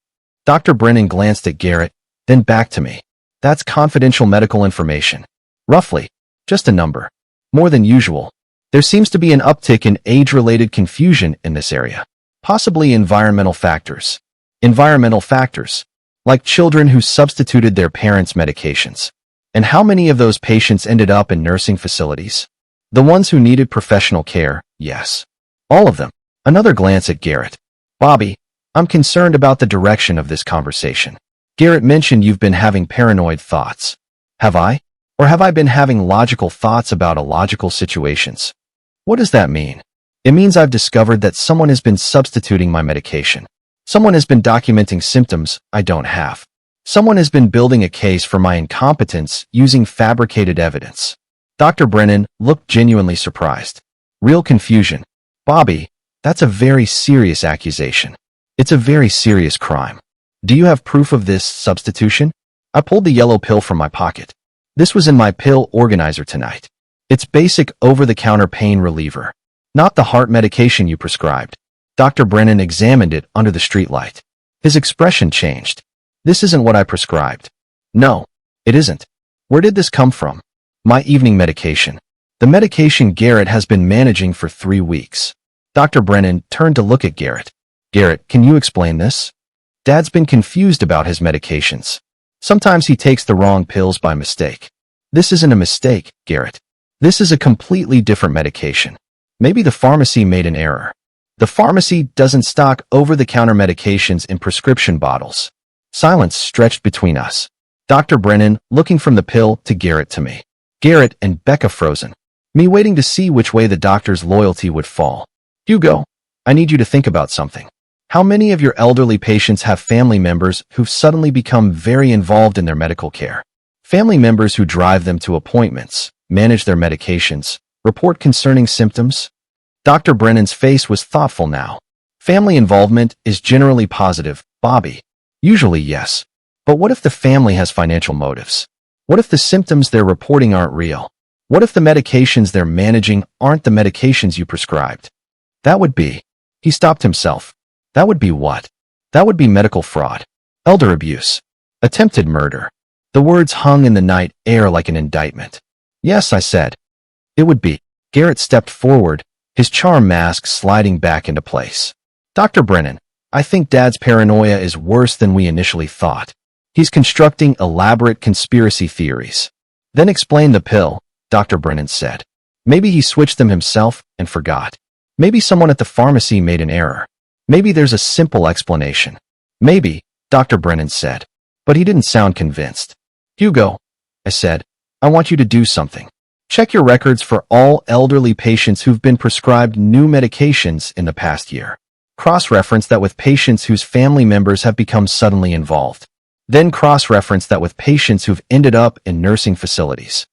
Dr. Brennan glanced at Garrett, then back to me. That's confidential medical information. Roughly. Just a number. More than usual. There seems to be an uptick in age-related confusion in this area. Possibly environmental factors. Environmental factors. Like children who substituted their parents' medications. And how many of those patients ended up in nursing facilities? The ones who needed professional care, yes. All of them. Another glance at Garrett. Bobby, I'm concerned about the direction of this conversation. Garrett mentioned you've been having paranoid thoughts. Have I? Or have I been having logical thoughts about illogical situations? What does that mean? It means I've discovered that someone has been substituting my medication. Someone has been documenting symptoms I don't have. Someone has been building a case for my incompetence using fabricated evidence. Dr. Brennan looked genuinely surprised. Real confusion. Bobby, that's a very serious accusation. It's a very serious crime. Do you have proof of this substitution? I pulled the yellow pill from my pocket. This was in my pill organizer tonight. It's basic over-the-counter pain reliever. Not the heart medication you prescribed. Dr. Brennan examined it under the streetlight. His expression changed. This isn't what I prescribed. No, it isn't. Where did this come from? My evening medication. The medication Garrett has been managing for 3 weeks. Dr. Brennan turned to look at Garrett. Garrett, can you explain this? Dad's been confused about his medications. Sometimes he takes the wrong pills by mistake. This isn't a mistake, Garrett. This is a completely different medication. Maybe the pharmacy made an error. The pharmacy doesn't stock over-the-counter medications in prescription bottles. Silence stretched between us. Dr. Brennan looking from the pill to Garrett to me. Garrett and Becca frozen. Me waiting to see which way the doctor's loyalty would fall. Hugo, I need you to think about something. How many of your elderly patients have family members who've suddenly become very involved in their medical care? Family members who drive them to appointments, manage their medications, report concerning symptoms? Dr. Brennan's face was thoughtful now. Family involvement is generally positive, Bobby. Usually yes. But what if the family has financial motives? What if the symptoms they're reporting aren't real? What if the medications they're managing aren't the medications you prescribed? That would be... He stopped himself. That would be what? That would be medical fraud. Elder abuse. Attempted murder. The words hung in the night air like an indictment. Yes, I said. It would be. Garrett stepped forward, his charm mask sliding back into place. Dr. Brennan, I think Dad's paranoia is worse than we initially thought. He's constructing elaborate conspiracy theories. Then explain the pill, Dr. Brennan said. Maybe he switched them himself and forgot. Maybe someone at the pharmacy made an error. Maybe there's a simple explanation. Maybe, Dr. Brennan said. But he didn't sound convinced. Hugo, I said, I want you to do something. Check your records for all elderly patients who've been prescribed new medications in the past year. Cross-reference that with patients whose family members have become suddenly involved. Then cross-reference that with patients who've ended up in nursing facilities.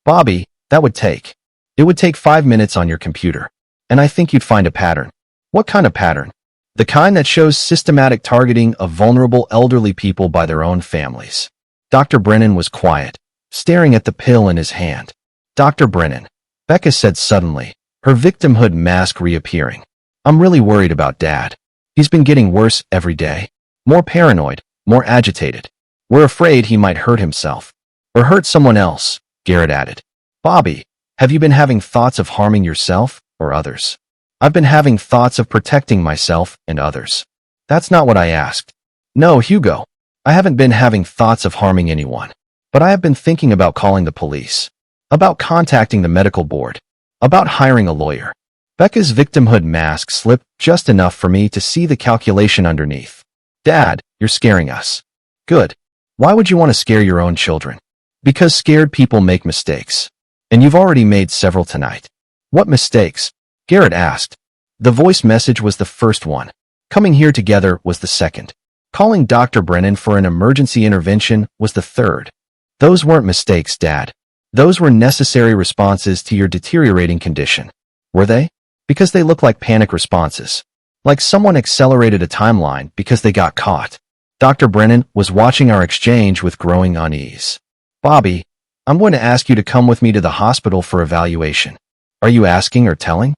Bobby, that would take. It would take 5 minutes on your computer. And I think you'd find a pattern. What kind of pattern? The kind that shows systematic targeting of vulnerable elderly people by their own families. Dr. Brennan was quiet, staring at the pill in his hand. Dr. Brennan, Becca said suddenly, her victimhood mask reappearing. I'm really worried about Dad. He's been getting worse every day. More paranoid, more agitated. We're afraid he might hurt himself. Or hurt someone else, Garrett added. Bobby, have you been having thoughts of harming yourself or others? I've been having thoughts of protecting myself and others. That's not what I asked. No, Hugo. I haven't been having thoughts of harming anyone. But I have been thinking about calling the police. About contacting the medical board. About hiring a lawyer. Becca's victimhood mask slipped just enough for me to see the calculation underneath. Dad, you're scaring us. Good. Why would you want to scare your own children? Because scared people make mistakes. And you've already made several tonight. What mistakes? Garrett asked. The voice message was the first one. Coming here together was the second. Calling Dr. Brennan for an emergency intervention was the third. Those weren't mistakes, Dad. Those were necessary responses to your deteriorating condition. Were they? Because they look like panic responses. Like someone accelerated a timeline because they got caught. Dr. Brennan was watching our exchange with growing unease. Bobby, I'm going to ask you to come with me to the hospital for evaluation. Are you asking or telling?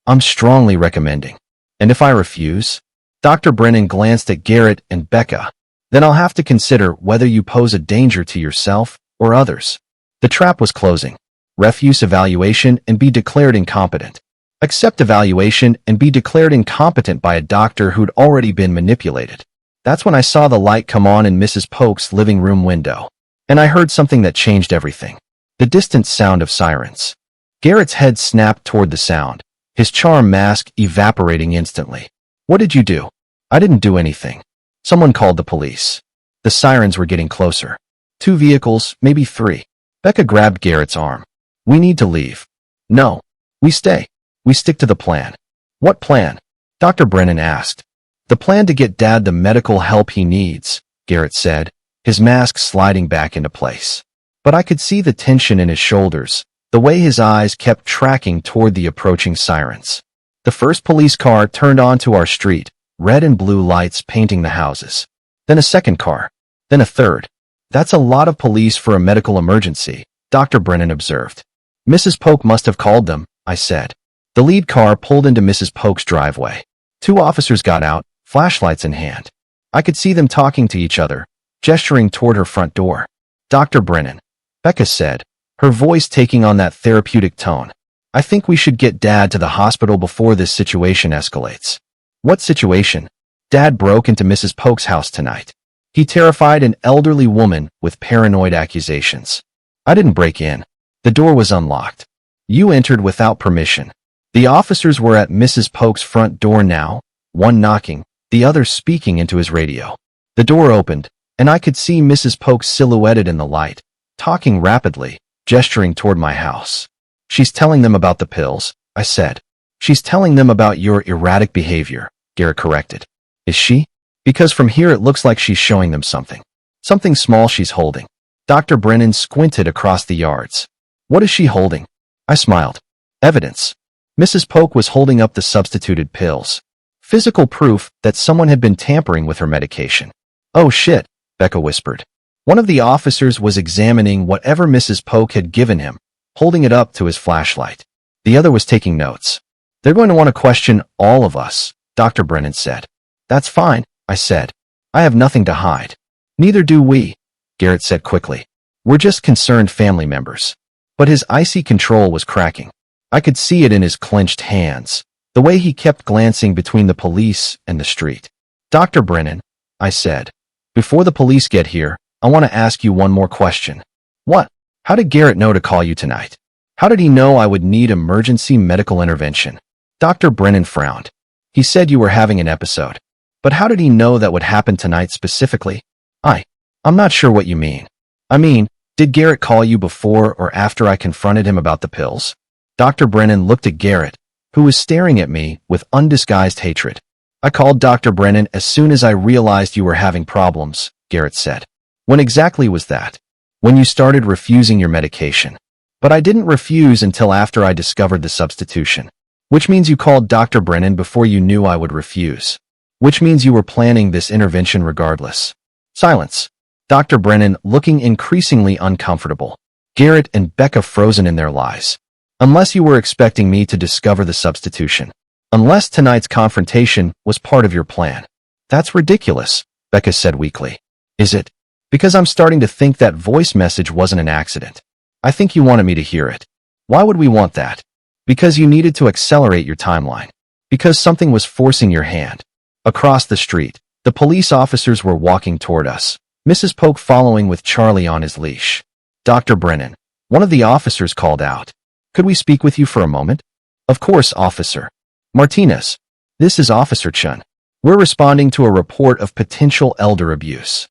I'm strongly recommending. And if I refuse? Dr. Brennan glanced at Garrett and Becca. Then I'll have to consider whether you pose a danger to yourself or others. The trap was closing. Refuse evaluation and be declared incompetent. Accept evaluation and be declared incompetent by a doctor who'd already been manipulated. That's when I saw the light come on in Mrs. Polk's living room window. And I heard something that changed everything. The distant sound of sirens. Garrett's head snapped toward the sound, his charm mask evaporating instantly. What did you do? I didn't do anything. Someone called the police. The sirens were getting closer. 2 vehicles, maybe 3. Becca grabbed Garrett's arm. We need to leave. No. We stay. We stick to the plan. What plan? Dr. Brennan asked. The plan to get Dad the medical help he needs, Garrett said, his mask sliding back into place. But I could see the tension in his shoulders, the way his eyes kept tracking toward the approaching sirens. The first police car turned onto our street, red and blue lights painting the houses. Then a second car. Then a third. That's a lot of police for a medical emergency, Dr. Brennan observed. Mrs. Polk must have called them, I said. The lead car pulled into Mrs. Polk's driveway. 2 officers got out, flashlights in hand. I could see them talking to each other, gesturing toward her front door. Dr. Brennan, Becca said, her voice taking on that therapeutic tone. I think we should get Dad to the hospital before this situation escalates. What situation? Dad broke into Mrs. Polk's house tonight. He terrified an elderly woman with paranoid accusations. I didn't break in. The door was unlocked. You entered without permission. The officers were at Mrs. Polk's front door now, one knocking, the other speaking into his radio. The door opened, and I could see Mrs. Polk silhouetted in the light, talking rapidly, gesturing toward my house. She's telling them about the pills, I said. She's telling them about your erratic behavior, Garrett corrected. Is she? Because from here it looks like she's showing them something. Something small she's holding. Dr. Brennan squinted across the yards. What is she holding? I smiled. Evidence. Mrs. Polk was holding up the substituted pills. Physical proof that someone had been tampering with her medication. Oh shit, Becca whispered. One of the officers was examining whatever Mrs. Polk had given him, holding it up to his flashlight. The other was taking notes. They're going to want to question all of us, Dr. Brennan said. That's fine, I said. I have nothing to hide. Neither do we, Garrett said quickly. We're just concerned family members. But his icy control was cracking. I could see it in his clenched hands, the way he kept glancing between the police and the street. Dr. Brennan, I said, before the police get here, I want to ask you one more question. What? How did Garrett know to call you tonight? How did he know I would need emergency medical intervention? Dr. Brennan frowned. He said you were having an episode. But how did he know that would happen tonight specifically? I'm not sure what you mean. I mean, did Garrett call you before or after I confronted him about the pills? Dr. Brennan looked at Garrett, who was staring at me with undisguised hatred. I called Dr. Brennan as soon as I realized you were having problems, Garrett said. When exactly was that? When you started refusing your medication. But I didn't refuse until after I discovered the substitution. Which means you called Dr. Brennan before you knew I would refuse. Which means you were planning this intervention regardless. Silence. Dr. Brennan looking increasingly uncomfortable. Garrett and Becca frozen in their lies. Unless you were expecting me to discover the substitution. Unless tonight's confrontation was part of your plan. That's ridiculous, Becca said weakly. Is it? Because I'm starting to think that voice message wasn't an accident. I think you wanted me to hear it. Why would we want that? Because you needed to accelerate your timeline. Because something was forcing your hand. Across the street, the police officers were walking toward us, Mrs. Polk following with Charlie on his leash. Dr. Brennan, one of the officers called out. Could we speak with you for a moment? Of course, Officer. Martinez. This is Officer Chun. We're responding to a report of potential elder abuse.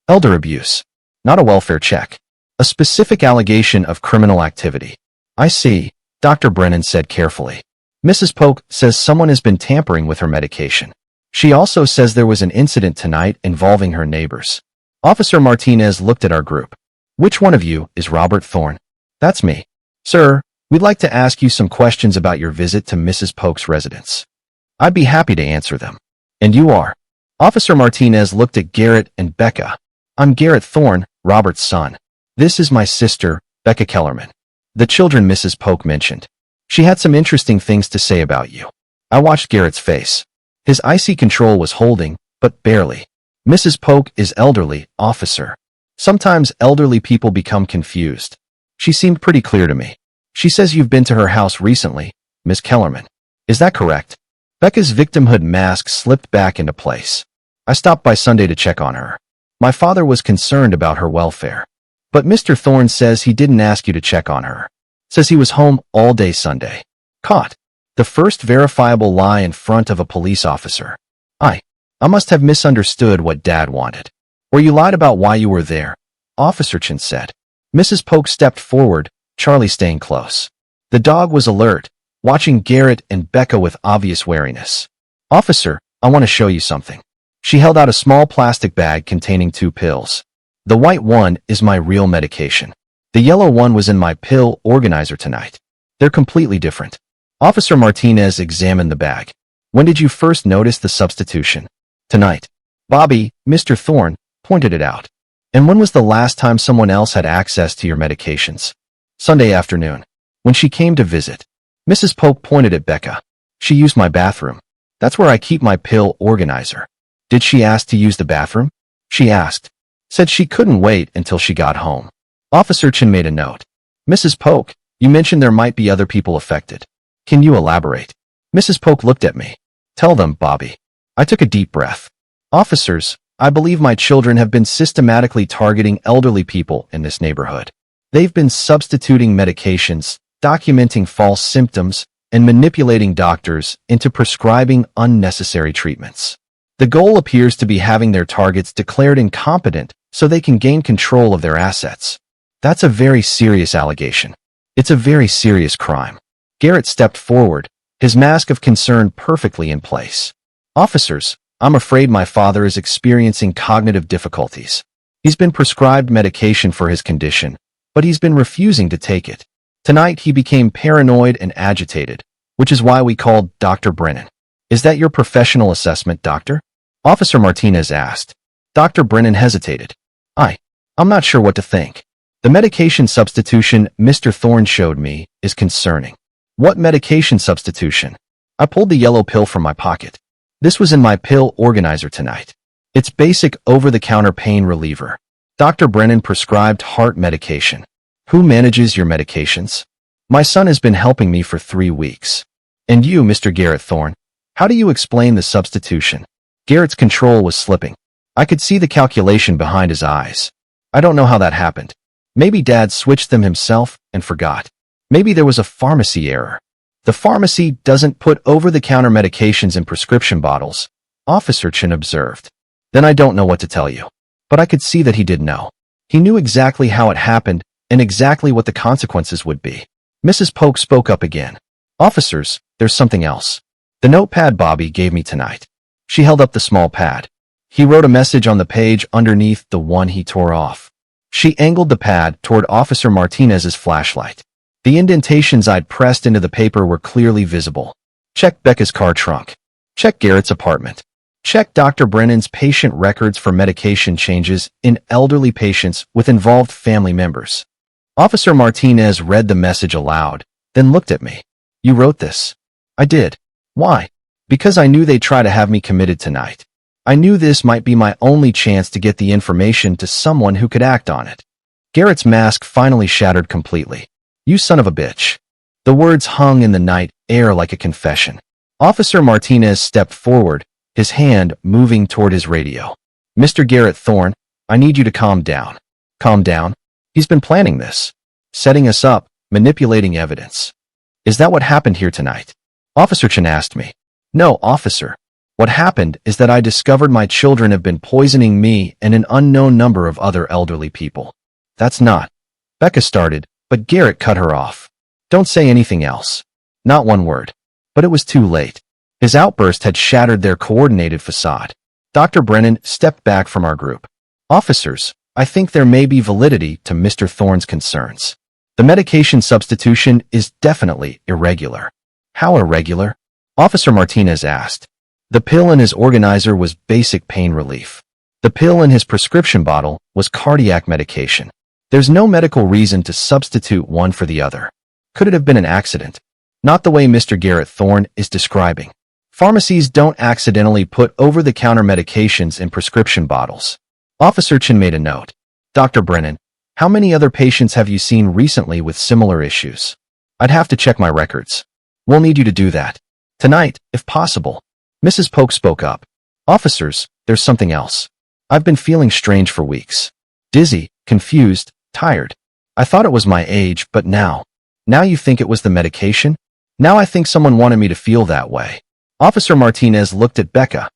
Elder abuse. Not a welfare check. A specific allegation of criminal activity. I see, Dr. Brennan said carefully. Mrs. Polk says someone has been tampering with her medication. She also says there was an incident tonight involving her neighbors. Officer Martinez looked at our group. Which one of you is Robert Thorne? That's me. Sir, we'd like to ask you some questions about your visit to Mrs. Polk's residence. I'd be happy to answer them. And you are? Officer Martinez looked at Garrett and Becca. I'm Garrett Thorne, Robert's son. This is my sister, Becca Kellerman. The children Mrs. Polk mentioned. She had some interesting things to say about you. I watched Garrett's face. His icy control was holding, but barely. Mrs. Polk is elderly, officer. Sometimes elderly people become confused. She seemed pretty clear to me. She says you've been to her house recently, Miss Kellerman. Is that correct? Becca's victimhood mask slipped back into place. I stopped by Sunday to check on her. My father was concerned about her welfare. But Mr. Thorne says he didn't ask you to check on her. Says he was home all day Sunday. Caught. The first verifiable lie in front of a police officer. I must have misunderstood what Dad wanted. Or you lied about why you were there, Officer Chin said. Mrs. Polk stepped forward, Charlie staying close. The dog was alert, watching Garrett and Becca with obvious wariness. Officer, I want to show you something. She held out a small plastic bag containing 2 pills. The white one is my real medication. The yellow one was in my pill organizer tonight. They're completely different. Officer Martinez examined the bag. When did you first notice the substitution? Tonight. Bobby, Mr. Thorne, pointed it out. And when was the last time someone else had access to your medications? Sunday afternoon. When she came to visit. Mrs. Polk pointed at Becca. She used my bathroom. That's where I keep my pill organizer. Did she ask to use the bathroom? She asked. Said she couldn't wait until she got home. Officer Chin made a note. Mrs. Polk, you mentioned there might be other people affected. Can you elaborate? Mrs. Polk looked at me. Tell them, Bobby. I took a deep breath. Officers, I believe my children have been systematically targeting elderly people in this neighborhood. They've been substituting medications, documenting false symptoms, and manipulating doctors into prescribing unnecessary treatments. The goal appears to be having their targets declared incompetent so they can gain control of their assets. That's a very serious allegation. It's a very serious crime. Garrett stepped forward, his mask of concern perfectly in place. Officers, I'm afraid my father is experiencing cognitive difficulties. He's been prescribed medication for his condition, but he's been refusing to take it. Tonight he became paranoid and agitated, which is why we called Dr. Brennan. Is that your professional assessment, Doctor? Officer Martinez asked. Dr. Brennan hesitated. I'm not sure what to think. The medication substitution Mr. Thorne showed me is concerning. What medication substitution? I pulled the yellow pill from my pocket. This was in my pill organizer tonight. It's basic over-the-counter pain reliever. Dr. Brennan prescribed heart medication. Who manages your medications? My son has been helping me for 3 weeks. And you, Mr. Garrett Thorne, how do you explain the substitution? Garrett's control was slipping. I could see the calculation behind his eyes. I don't know how that happened. Maybe Dad switched them himself and forgot. Maybe there was a pharmacy error. The pharmacy doesn't put over-the-counter medications in prescription bottles, Officer Chin observed. Then I don't know what to tell you. But I could see that he did know. He knew exactly how it happened and exactly what the consequences would be. Mrs. Polk spoke up again. Officers, there's something else. The notepad Bobby gave me tonight. She held up the small pad. He wrote a message on the page underneath the one he tore off. She angled the pad toward Officer Martinez's flashlight. The indentations I'd pressed into the paper were clearly visible. Check Becca's car trunk. Check Garrett's apartment. Check Dr. Brennan's patient records for medication changes in elderly patients with involved family members. Officer Martinez read the message aloud, then looked at me. You wrote this? I did. Why? Because I knew they'd try to have me committed tonight. I knew this might be my only chance to get the information to someone who could act on it. Garrett's mask finally shattered completely. You son of a bitch. The words hung in the night air like a confession. Officer Martinez stepped forward, his hand moving toward his radio. Mr. Garrett Thorne, I need you to calm down. Calm down? He's been planning this. Setting us up, manipulating evidence. Is that what happened here tonight? Officer Chin asked me. No, officer. What happened is that I discovered my children have been poisoning me and an unknown number of other elderly people. That's not. Becca started, but Garrett cut her off. Don't say anything else. Not one word. But it was too late. His outburst had shattered their coordinated facade. Dr. Brennan stepped back from our group. Officers, I think there may be validity to Mr. Thorne's concerns. The medication substitution is definitely irregular. How irregular? Officer Martinez asked. The pill in his organizer was basic pain relief. The pill in his prescription bottle was cardiac medication. There's no medical reason to substitute one for the other. Could it have been an accident? Not the way Mr. Garrett Thorne is describing. Pharmacies don't accidentally put over-the-counter medications in prescription bottles. Officer Chin made a note. Dr. Brennan, how many other patients have you seen recently with similar issues? I'd have to check my records. We'll need you to do that. Tonight, if possible. Mrs. Polk spoke up. Officers, there's something else. I've been feeling strange for weeks. Dizzy, confused, tired. I thought it was my age, but now you think it was the medication? Now I think someone wanted me to feel that way. Officer Martinez looked at Becca.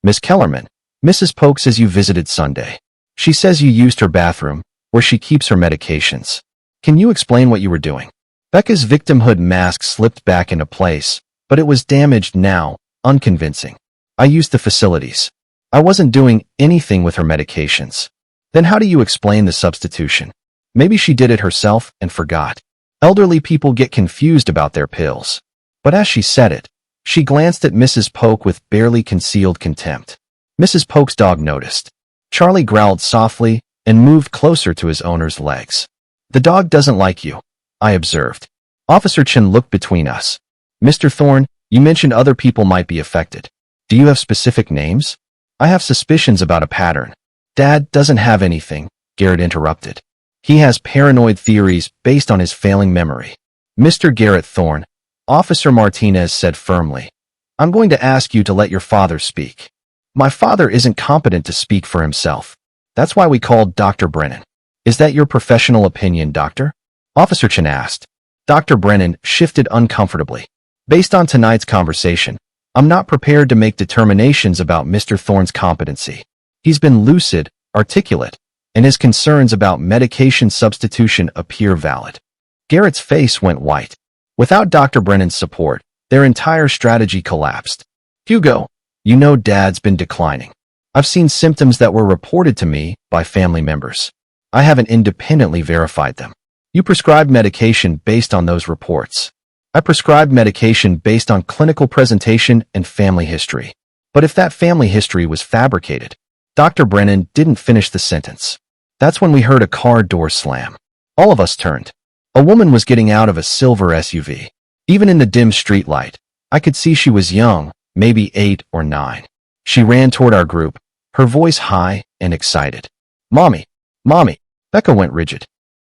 Miss Kellerman, Mrs. Polk says you visited Sunday. She says you used her bathroom, where she keeps her medications. Can you explain what you were doing? Becca's victimhood mask slipped back into place, but it was damaged now, unconvincing. I used the facilities. I wasn't doing anything with her medications. Then how do you explain the substitution? Maybe she did it herself and forgot. Elderly people get confused about their pills. But as she said it, she glanced at Mrs. Polk with barely concealed contempt. Mrs. Polk's dog noticed. Charlie growled softly and moved closer to his owner's legs. The dog doesn't like you, I observed. Officer Chin looked between us. Mr. Thorne, you mentioned other people might be affected. Do you have specific names? I have suspicions about a pattern. Dad doesn't have anything, Garrett interrupted. He has paranoid theories based on his failing memory. Mr. Garrett Thorne, Officer Martinez said firmly, I'm going to ask you to let your father speak. My father isn't competent to speak for himself. That's why we called Dr. Brennan. Is that your professional opinion, Doctor? Officer Chin asked. Dr. Brennan shifted uncomfortably. Based on tonight's conversation, I'm not prepared to make determinations about Mr. Thorne's competency. He's been lucid, articulate, and his concerns about medication substitution appear valid. Garrett's face went white. Without Dr. Brennan's support, their entire strategy collapsed. Hugo, you know Dad's been declining. I've seen symptoms that were reported to me by family members. I haven't independently verified them. You prescribed medication based on those reports. I prescribed medication based on clinical presentation and family history. But if that family history was fabricated, Dr. Brennan didn't finish the sentence. That's when we heard a car door slam. All of us turned. A woman was getting out of a silver SUV. Even in the dim streetlight, I could see she was young, maybe 8 or 9. She ran toward our group, her voice high and excited. Mommy! Mommy! Becca went rigid.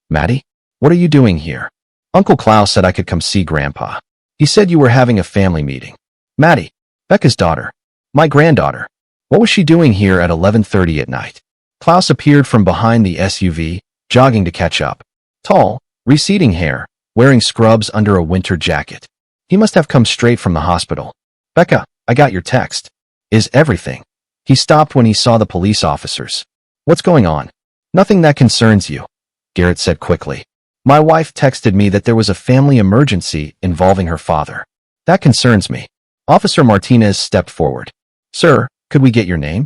Maddie? What are you doing here? Uncle Klaus said I could come see Grandpa. He said you were having a family meeting. Maddie, Becca's daughter. My granddaughter. What was she doing here at 11:30 at night? Klaus appeared from behind the SUV, jogging to catch up. Tall, receding hair, wearing scrubs under a winter jacket. He must have come straight from the hospital. Becca, I got your text. Is everything? He stopped when he saw the police officers. What's going on? Nothing that concerns you, Garrett said quickly. My wife texted me that there was a family emergency involving her father. That concerns me. Officer Martinez stepped forward. Sir, could we get your name?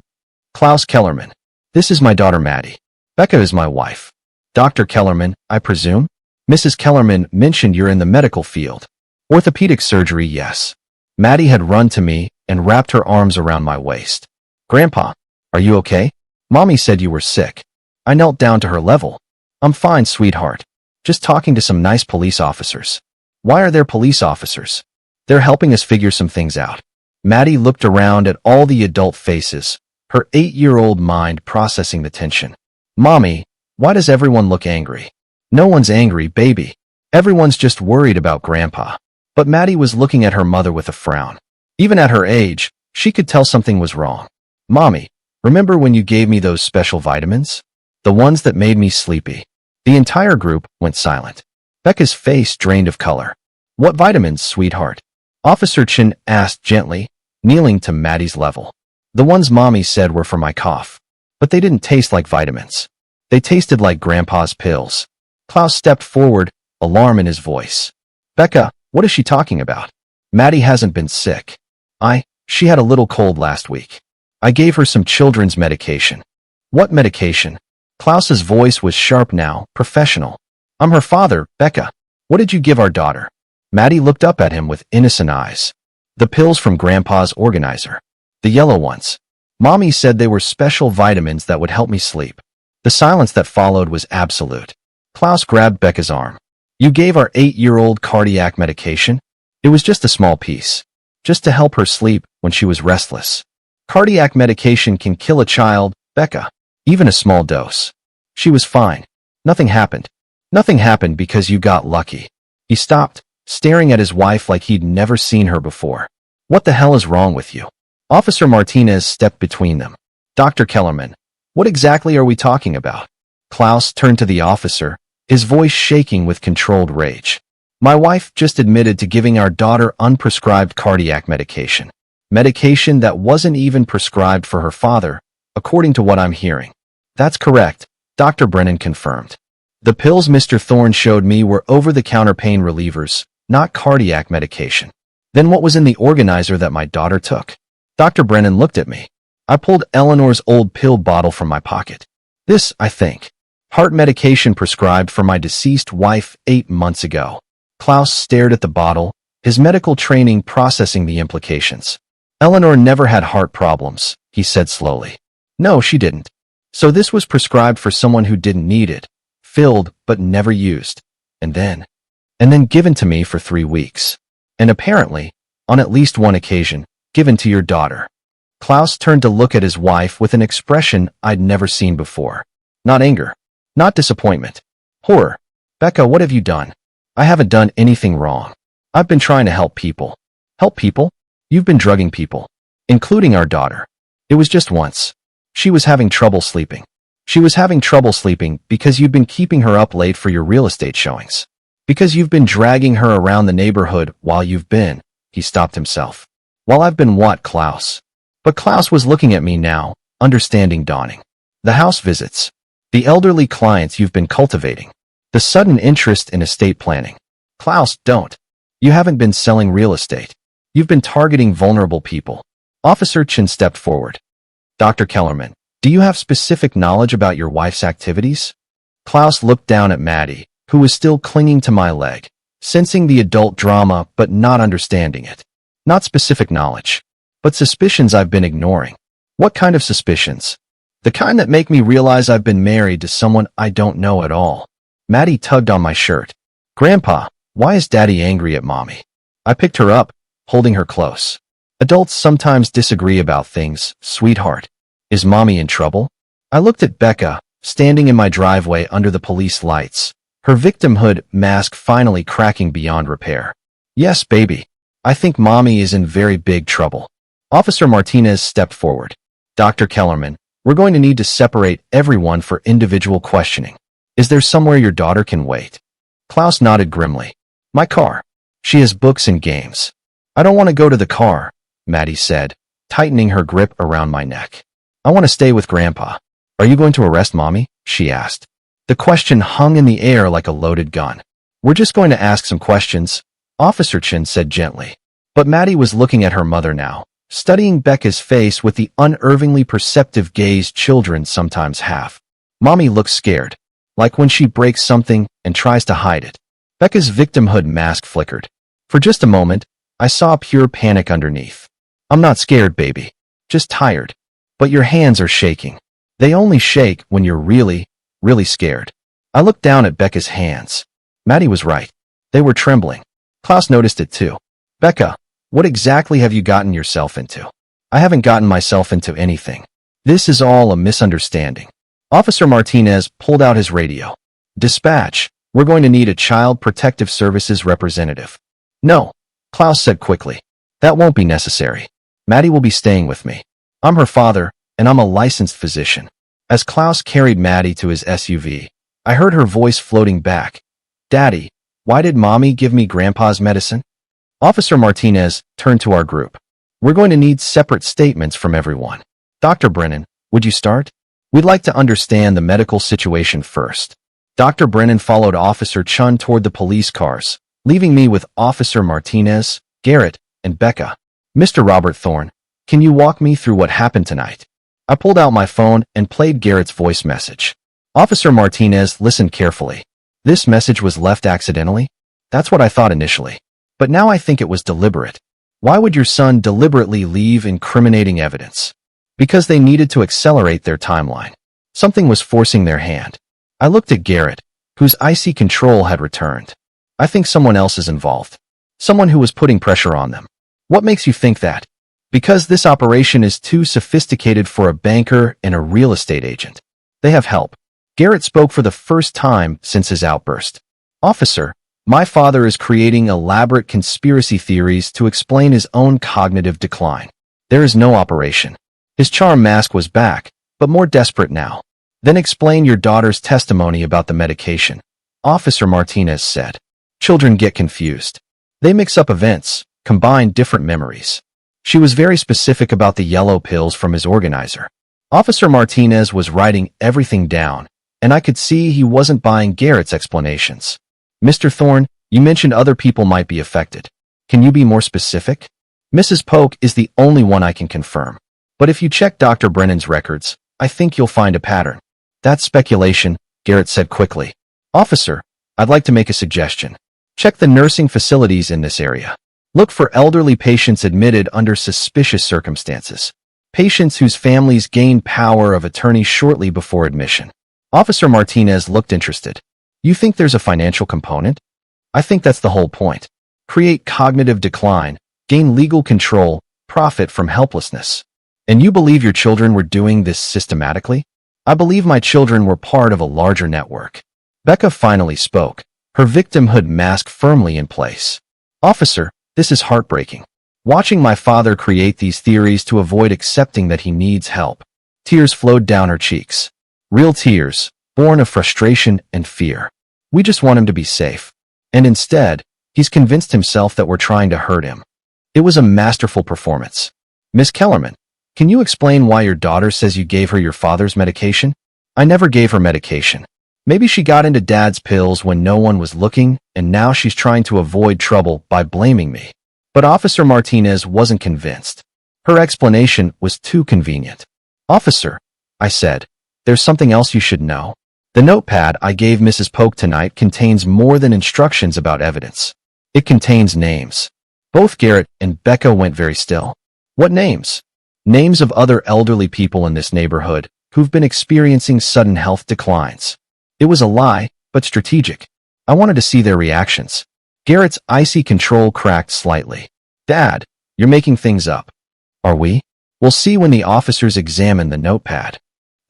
Klaus Kellerman. This is my daughter Maddie. Becca is my wife. Dr. Kellerman, I presume? Mrs. Kellerman mentioned you're in the medical field. Orthopedic surgery, yes. Maddie had run to me and wrapped her arms around my waist. Grandpa, are you okay? Mommy said you were sick. I knelt down to her level. I'm fine, sweetheart. Just talking to some nice police officers. Why are there police officers? They're helping us figure some things out. Maddie looked around at all the adult faces, her 8-year-old mind processing the tension. Mommy, why does everyone look angry? No one's angry, baby. Everyone's just worried about Grandpa. But Maddie was looking at her mother with a frown. Even at her age, she could tell something was wrong. Mommy, remember when you gave me those special vitamins? The ones that made me sleepy. The entire group went silent. Becca's face drained of color. What vitamins, sweetheart? Officer Chin asked gently, kneeling to Maddie's level. The ones Mommy said were for my cough. But they didn't taste like vitamins. They tasted like Grandpa's pills. Klaus stepped forward, alarm in his voice. Becca, what is she talking about? Maddie hasn't been sick. She had a little cold last week. I gave her some children's medication. What medication? Klaus's voice was sharp now, professional. I'm her father, Becca. What did you give our daughter? Maddie looked up at him with innocent eyes. The pills from Grandpa's organizer. The yellow ones. Mommy said they were special vitamins that would help me sleep. The silence that followed was absolute. Klaus grabbed Becca's arm. You gave our 8-year-old cardiac medication? It was just a small piece. Just to help her sleep when she was restless. Cardiac medication can kill a child, Becca. Even a small dose. She was fine. Nothing happened. Nothing happened because you got lucky. He stopped, staring at his wife like he'd never seen her before. What the hell is wrong with you? Officer Martinez stepped between them. Dr. Kellerman, what exactly are we talking about? Klaus turned to the officer, his voice shaking with controlled rage. My wife just admitted to giving our daughter unprescribed cardiac medication. Medication that wasn't even prescribed for her father, according to what I'm hearing. That's correct, Dr. Brennan confirmed. The pills Mr. Thorne showed me were over-the-counter pain relievers, not cardiac medication. Then what was in the organizer that my daughter took? Dr. Brennan looked at me. I pulled Eleanor's old pill bottle from my pocket. This, I think. Heart medication prescribed for my deceased wife 8 months ago. Klaus stared at the bottle, his medical training processing the implications. Eleanor never had heart problems, he said slowly. No, she didn't. So this was prescribed for someone who didn't need it, filled but never used, and then given to me for 3 weeks. And apparently, on at least one occasion, given to your daughter. Klaus turned to look at his wife with an expression I'd never seen before. Not anger. Not disappointment. Horror. Becca, what have you done? I haven't done anything wrong. I've been trying to help people. Help people? You've been drugging people. Including our daughter. It was just once. She was having trouble sleeping. She was having trouble sleeping because you've been keeping her up late for your real estate showings. Because you've been dragging her around the neighborhood while you've been. He stopped himself. While I've been what, Klaus? But Klaus was looking at me now, understanding dawning. The house visits. The elderly clients you've been cultivating. The sudden interest in estate planning. Klaus, don't. You haven't been selling real estate. You've been targeting vulnerable people. Officer Chin stepped forward. Dr. Kellerman, do you have specific knowledge about your wife's activities? Klaus looked down at Maddie, who was still clinging to my leg, sensing the adult drama but not understanding it. Not specific knowledge, but suspicions I've been ignoring. What kind of suspicions? The kind that make me realize I've been married to someone I don't know at all. Maddie tugged on my shirt. Grandpa, why is Daddy angry at Mommy? I picked her up, holding her close. Adults sometimes disagree about things, sweetheart. Is Mommy in trouble? I looked at Becca, standing in my driveway under the police lights, her victimhood mask finally cracking beyond repair. Yes, baby. I think Mommy is in very big trouble. Officer Martinez stepped forward. Dr. Kellerman, we're going to need to separate everyone for individual questioning. Is there somewhere your daughter can wait? Klaus nodded grimly. My car. She has books and games. I don't want to go to the car, Maddie said, tightening her grip around my neck. I want to stay with Grandpa. Are you going to arrest Mommy? She asked. The question hung in the air like a loaded gun. We're just going to ask some questions, Officer Chin said gently. But Maddie was looking at her mother now, studying Becca's face with the unervingly perceptive gaze children sometimes have. Mommy looks scared, like when she breaks something and tries to hide it. Becca's victimhood mask flickered. For just a moment, I saw pure panic underneath. I'm not scared, baby. Just tired. But your hands are shaking. They only shake when you're really, really scared. I looked down at Becca's hands. Maddie was right. They were trembling. Klaus noticed it too. Becca, what exactly have you gotten yourself into? I haven't gotten myself into anything. This is all a misunderstanding. Officer Martinez pulled out his radio. Dispatch, we're going to need a Child Protective Services representative. No, Klaus said quickly. That won't be necessary. Maddie will be staying with me. I'm her father, and I'm a licensed physician. As Klaus carried Maddie to his SUV, I heard her voice floating back. Daddy, why did Mommy give me Grandpa's medicine? Officer Martinez turned to our group. We're going to need separate statements from everyone. Dr. Brennan, would you start? We'd like to understand the medical situation first. Dr. Brennan followed Officer Chun toward the police cars, leaving me with Officer Martinez, Garrett, and Becca. Mr. Robert Thorne, can you walk me through what happened tonight? I pulled out my phone and played Garrett's voice message. Officer Martinez listened carefully. This message was left accidentally? That's what I thought initially. But now I think it was deliberate. Why would your son deliberately leave incriminating evidence? Because they needed to accelerate their timeline. Something was forcing their hand. I looked at Garrett, whose icy control had returned. I think someone else is involved. Someone who was putting pressure on them. What makes you think that? Because this operation is too sophisticated for a banker and a real estate agent. They have help. Garrett spoke for the first time since his outburst. Officer, my father is creating elaborate conspiracy theories to explain his own cognitive decline. There is no operation. His charm mask was back, but more desperate now. Then explain your daughter's testimony about the medication, Officer Martinez said. Children get confused. They mix up events, combine different memories. She was very specific about the yellow pills from his organizer. Officer Martinez was writing everything down, and I could see he wasn't buying Garrett's explanations. Mr. Thorne, you mentioned other people might be affected. Can you be more specific? Mrs. Polk is the only one I can confirm. But if you check Dr. Brennan's records, I think you'll find a pattern. That's speculation, Garrett said quickly. Officer, I'd like to make a suggestion. Check the nursing facilities in this area. Look for elderly patients admitted under suspicious circumstances. Patients whose families gained power of attorney shortly before admission. Officer Martinez looked interested. You think there's a financial component? I think that's the whole point. Create cognitive decline, gain legal control, profit from helplessness. And you believe your children were doing this systematically? I believe my children were part of a larger network. Becca finally spoke, her victimhood mask firmly in place. Officer, this is heartbreaking. Watching my father create these theories to avoid accepting that he needs help. Tears flowed down her cheeks. Real tears, born of frustration and fear. We just want him to be safe. And instead, he's convinced himself that we're trying to hurt him. It was a masterful performance. Miss Kellerman, can you explain why your daughter says you gave her your father's medication? I never gave her medication. Maybe she got into Dad's pills when no one was looking, and now she's trying to avoid trouble by blaming me. But Officer Martinez wasn't convinced. Her explanation was too convenient. Officer, I said, there's something else you should know. The notepad I gave Mrs. Polk tonight contains more than instructions about evidence. It contains names. Both Garrett and Becca went very still. What names? Names of other elderly people in this neighborhood who've been experiencing sudden health declines. It was a lie, but strategic. I wanted to see their reactions. Garrett's icy control cracked slightly. Dad, you're making things up. Are we? We'll see when the officers examine the notepad.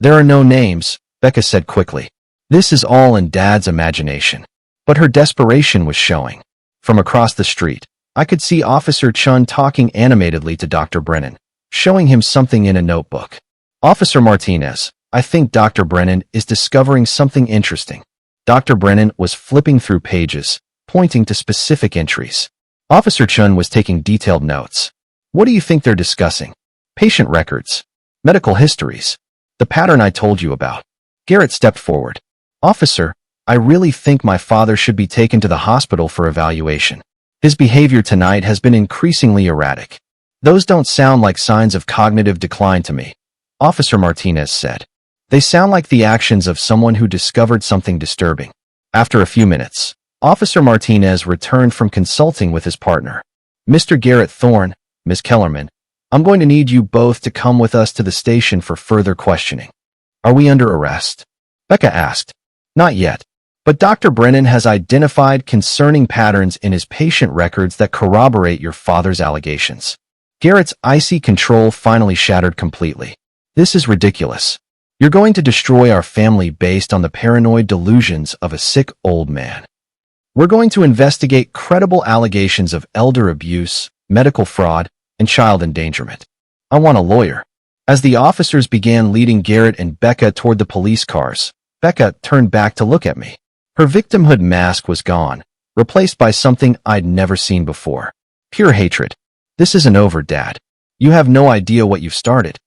There are no names, Becca said quickly. This is all in Dad's imagination. But her desperation was showing. From across the street, I could see Officer Chun talking animatedly to Dr. Brennan, showing him something in a notebook. Officer Martinez, I think Dr. Brennan is discovering something interesting. Dr. Brennan was flipping through pages, pointing to specific entries. Officer Chun was taking detailed notes. What do you think they're discussing? Patient records. Medical histories. The pattern I told you about. Garrett stepped forward. Officer, I really think my father should be taken to the hospital for evaluation. His behavior tonight has been increasingly erratic. Those don't sound like signs of cognitive decline to me, Officer Martinez said. They sound like the actions of someone who discovered something disturbing. After a few minutes, Officer Martinez returned from consulting with his partner. Mr. Garrett Thorne, Ms. Kellerman, I'm going to need you both to come with us to the station for further questioning. Are we under arrest? Becca asked. Not yet. But Dr. Brennan has identified concerning patterns in his patient records that corroborate your father's allegations. Garrett's icy control finally shattered completely. This is ridiculous. You're going to destroy our family based on the paranoid delusions of a sick old man. We're going to investigate credible allegations of elder abuse, medical fraud, and child endangerment. I want a lawyer. As the officers began leading Garrett and Becca toward the police cars, Becca turned back to look at me. Her victimhood mask was gone, replaced by something I'd never seen before. Pure hatred. This isn't over, Dad. You have no idea what you've started.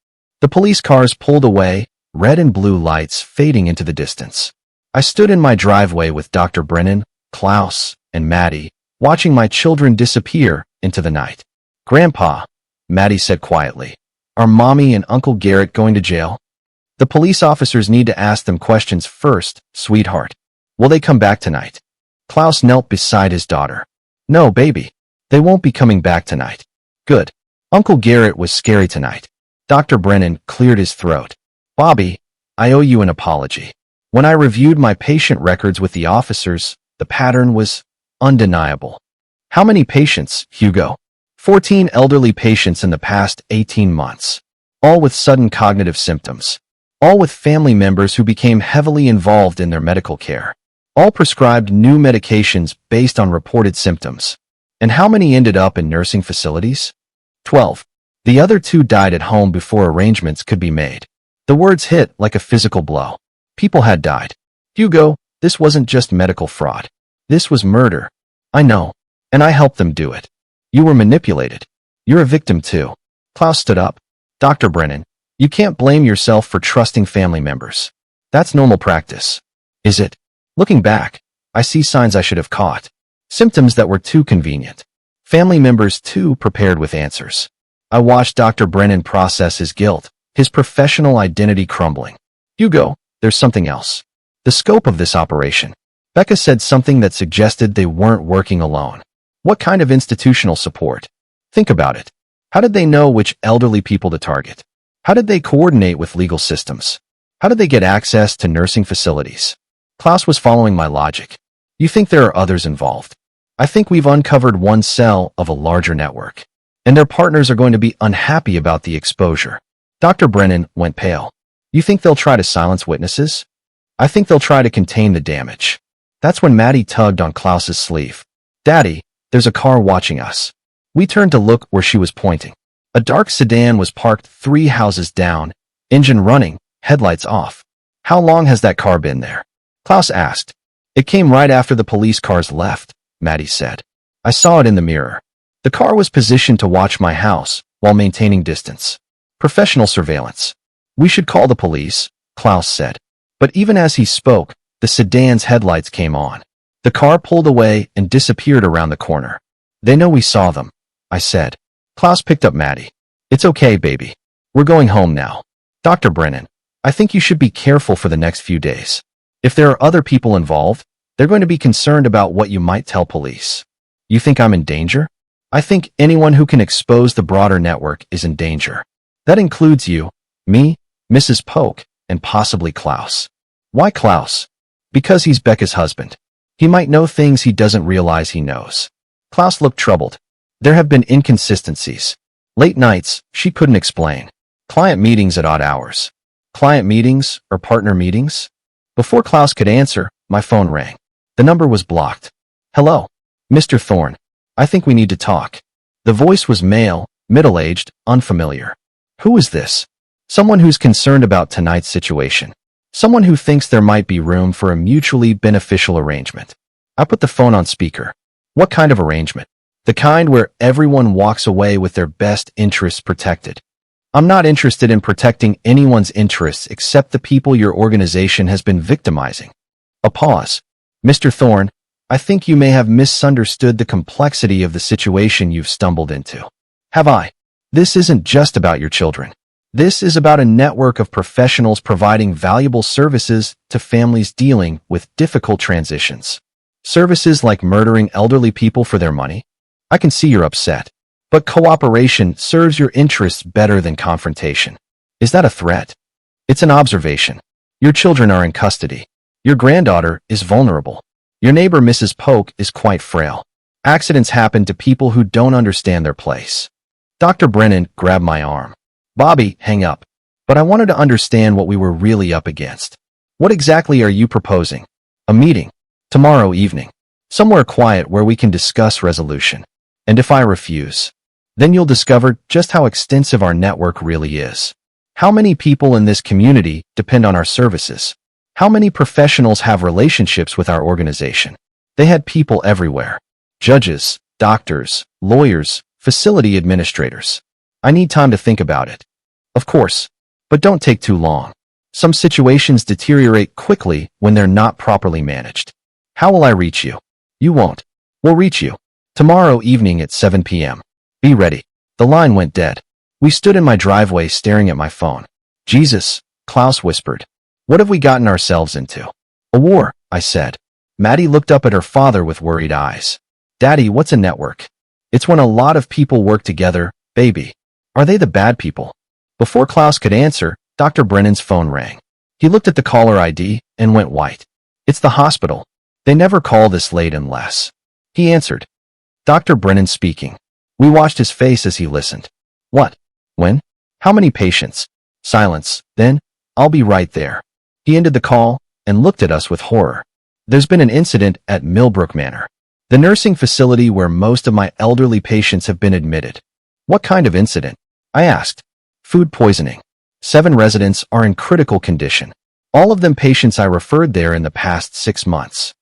The police cars pulled away, red and blue lights fading into the distance. I stood in my driveway with Dr. Brennan, Klaus, and Maddie, watching my children disappear into the night. Grandpa, Maddie said quietly, are Mommy and Uncle Garrett going to jail? The police officers need to ask them questions first, sweetheart. Will they come back tonight? Klaus knelt beside his daughter. No, baby. They won't be coming back tonight. Good. Uncle Garrett was scary tonight. Dr. Brennan cleared his throat. Bobby, I owe you an apology. When I reviewed my patient records with the officers, the pattern was undeniable. How many patients, Hugo? 14 elderly patients in the past 18 months. All with sudden cognitive symptoms. All with family members who became heavily involved in their medical care. All prescribed new medications based on reported symptoms. And how many ended up in nursing facilities? 12. The other 2 died at home before arrangements could be made. The words hit like a physical blow. People had died. Hugo, this wasn't just medical fraud. This was murder. I know. And I helped them do it. You were manipulated. You're a victim too. Klaus stood up. Dr. Brennan, you can't blame yourself for trusting family members. That's normal practice. Is it? Looking back, I see signs I should have caught. Symptoms that were too convenient. Family members too prepared with answers. I watched Dr. Brennan process his guilt, his professional identity crumbling. Hugo, there's something else. The scope of this operation. Becca said something that suggested they weren't working alone. What kind of institutional support? Think about it. How did they know which elderly people to target? How did they coordinate with legal systems? How did they get access to nursing facilities? Klaus was following my logic. You think there are others involved? I think we've uncovered one cell of a larger network. And their partners are going to be unhappy about the exposure. Dr. Brennan went pale. You think they'll try to silence witnesses? I think they'll try to contain the damage. That's when Maddie tugged on Klaus's sleeve. Daddy, there's a car watching us. We turned to look where she was pointing. A dark sedan was parked 3 houses down, engine running, headlights off. How long has that car been there? Klaus asked. It came right after the police cars left, Maddie said. I saw it in the mirror. The car was positioned to watch my house while maintaining distance. Professional surveillance. We should call the police, Klaus said. But even as he spoke, the sedan's headlights came on. The car pulled away and disappeared around the corner. They know we saw them, I said. Klaus picked up Maddie. It's okay, baby. We're going home now. Dr. Brennan, I think you should be careful for the next few days. If there are other people involved, they're going to be concerned about what you might tell police. You think I'm in danger? I think anyone who can expose the broader network is in danger. That includes you, me, Mrs. Polk, and possibly Klaus. Why Klaus? Because he's Becca's husband. He might know things he doesn't realize he knows. Klaus looked troubled. There have been inconsistencies. Late nights, she couldn't explain. Client meetings at odd hours. Client meetings or partner meetings? Before Klaus could answer, my phone rang. The number was blocked. Hello, Mr. Thorne. I think we need to talk. The voice was male, middle-aged, unfamiliar. Who is this? Someone who's concerned about tonight's situation. Someone who thinks there might be room for a mutually beneficial arrangement. I put the phone on speaker. What kind of arrangement? The kind where everyone walks away with their best interests protected. I'm not interested in protecting anyone's interests except the people your organization has been victimizing. A pause. Mr. Thorne, I think you may have misunderstood the complexity of the situation you've stumbled into. Have I? This isn't just about your children. This is about a network of professionals providing valuable services to families dealing with difficult transitions. Services like murdering elderly people for their money. I can see you're upset, but cooperation serves your interests better than confrontation. Is that a threat? It's an observation. Your children are in custody. Your granddaughter is vulnerable. Your neighbor, Mrs. Polk, is quite frail. Accidents happen to people who don't understand their place. Dr. Brennan grabbed my arm. Bobby, hang up. But I wanted to understand what we were really up against. What exactly are you proposing? A meeting. Tomorrow evening. Somewhere quiet where we can discuss resolution. And if I refuse, then you'll discover just how extensive our network really is. How many people in this community depend on our services? How many professionals have relationships with our organization? They had people everywhere. Judges, doctors, lawyers, facility administrators. I need time to think about it. Of course, but don't take too long. Some situations deteriorate quickly when they're not properly managed. How will I reach you? You won't. We'll reach you. Tomorrow evening at 7 p.m. Be ready. The line went dead. We stood in my driveway staring at my phone. Jesus, Klaus whispered. What have we gotten ourselves into? A war, I said. Maddie looked up at her father with worried eyes. Daddy, what's a network? It's when a lot of people work together, baby. Are they the bad people? Before Klaus could answer, Dr. Brennan's phone rang. He looked at the caller ID and went white. It's the hospital. They never call this late unless. He answered. Dr. Brennan speaking. We watched his face as he listened. What? When? How many patients? Silence. Then, I'll be right there. He ended the call and looked at us with horror. There's been an incident at Millbrook Manor, the nursing facility where most of my elderly patients have been admitted. What kind of incident? I asked. Food poisoning. 7 residents are in critical condition. All of them patients I referred there in the past 6 months.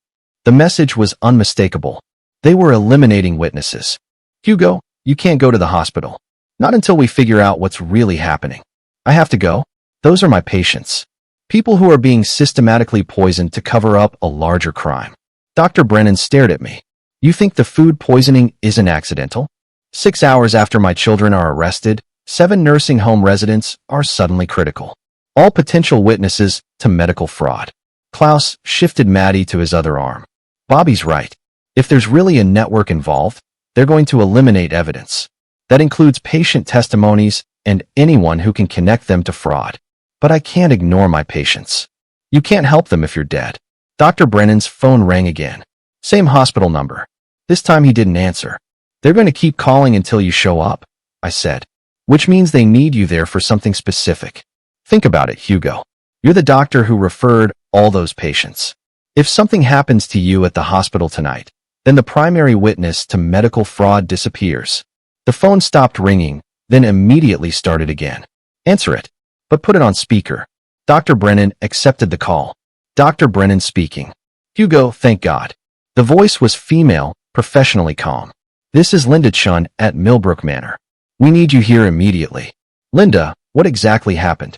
The message was unmistakable. They were eliminating witnesses. Hugo, you can't go to the hospital. Not until we figure out what's really happening. I have to go. Those are my patients. People who are being systematically poisoned to cover up a larger crime. Dr. Brennan stared at me. You think the food poisoning isn't accidental? 6 hours after my children are arrested, 7 nursing home residents are suddenly critical. All potential witnesses to medical fraud. Klaus shifted Maddie to his other arm. Bobby's right. If there's really a network involved, they're going to eliminate evidence. That includes patient testimonies and anyone who can connect them to fraud. But I can't ignore my patients. You can't help them if you're dead. Dr. Brennan's phone rang again. Same hospital number. This time he didn't answer. They're going to keep calling until you show up, I said. Which means they need you there for something specific. Think about it, Hugo. You're the doctor who referred all those patients. If something happens to you at the hospital tonight, then the primary witness to medical fraud disappears. The phone stopped ringing, then immediately started again. Answer it. But put it on speaker. Dr. Brennan accepted the call. Dr. Brennan speaking. Hugo, thank God. The voice was female, professionally calm. This is Linda Chun at Millbrook Manor. We need you here immediately. Linda, what exactly happened?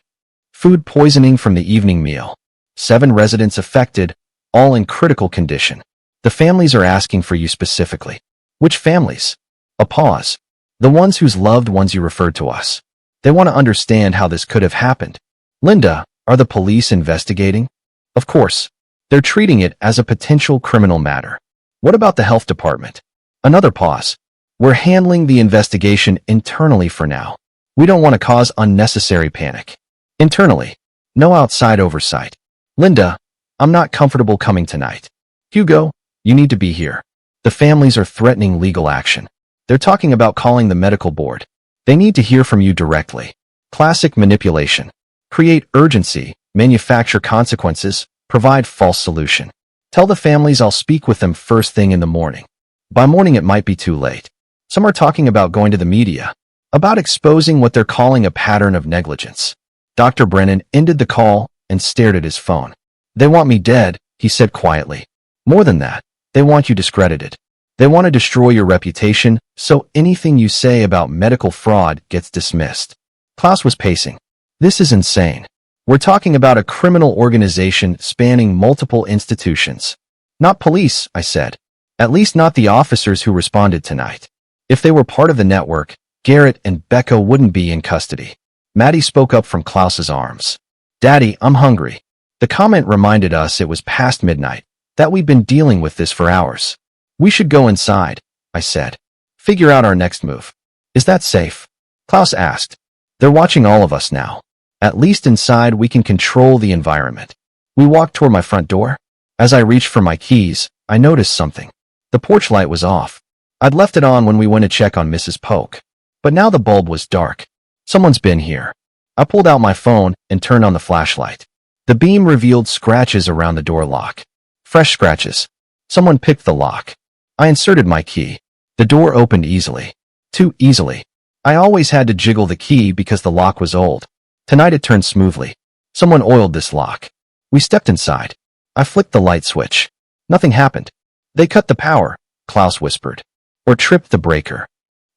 Food poisoning from the evening meal. 7 residents affected, all in critical condition. The families are asking for you specifically. Which families? A pause. The ones whose loved ones you referred to us. They want to understand how this could have happened. Linda, are the police investigating? Of course. They're treating it as a potential criminal matter. What about the health department? Another pause. We're handling the investigation internally for now. We don't want to cause unnecessary panic. Internally. No outside oversight. Linda, I'm not comfortable coming tonight. Hugo, you need to be here. The families are threatening legal action. They're talking about calling the medical board. They need to hear from you directly. Classic manipulation. Create urgency, manufacture consequences, provide false solution. Tell the families I'll speak with them first thing in the morning. By morning it might be too late. Some are talking about going to the media, about exposing what they're calling a pattern of negligence. Dr. Brennan ended the call and stared at his phone. They want me dead, he said quietly. More than that, they want you discredited. They want to destroy your reputation, so anything you say about medical fraud gets dismissed. Klaus was pacing. This is insane. We're talking about a criminal organization spanning multiple institutions. Not police, I said. At least not the officers who responded tonight. If they were part of the network, Garrett and Becca wouldn't be in custody. Maddie spoke up from Klaus's arms. Daddy, I'm hungry. The comment reminded us it was past midnight, that we'd been dealing with this for hours. We should go inside, I said. Figure out our next move. Is that safe? Klaus asked. They're watching all of us now. At least inside we can control the environment. We walked toward my front door. As I reached for my keys, I noticed something. The porch light was off. I'd left it on when we went to check on Mrs. Polk. But now the bulb was dark. Someone's been here. I pulled out my phone and turned on the flashlight. The beam revealed scratches around the door lock. Fresh scratches. Someone picked the lock. I inserted my key. The door opened easily. Too easily. I always had to jiggle the key because the lock was old. Tonight it turned smoothly. Someone oiled this lock. We stepped inside. I flicked the light switch. Nothing happened. They cut the power, Klaus whispered. Or tripped the breaker.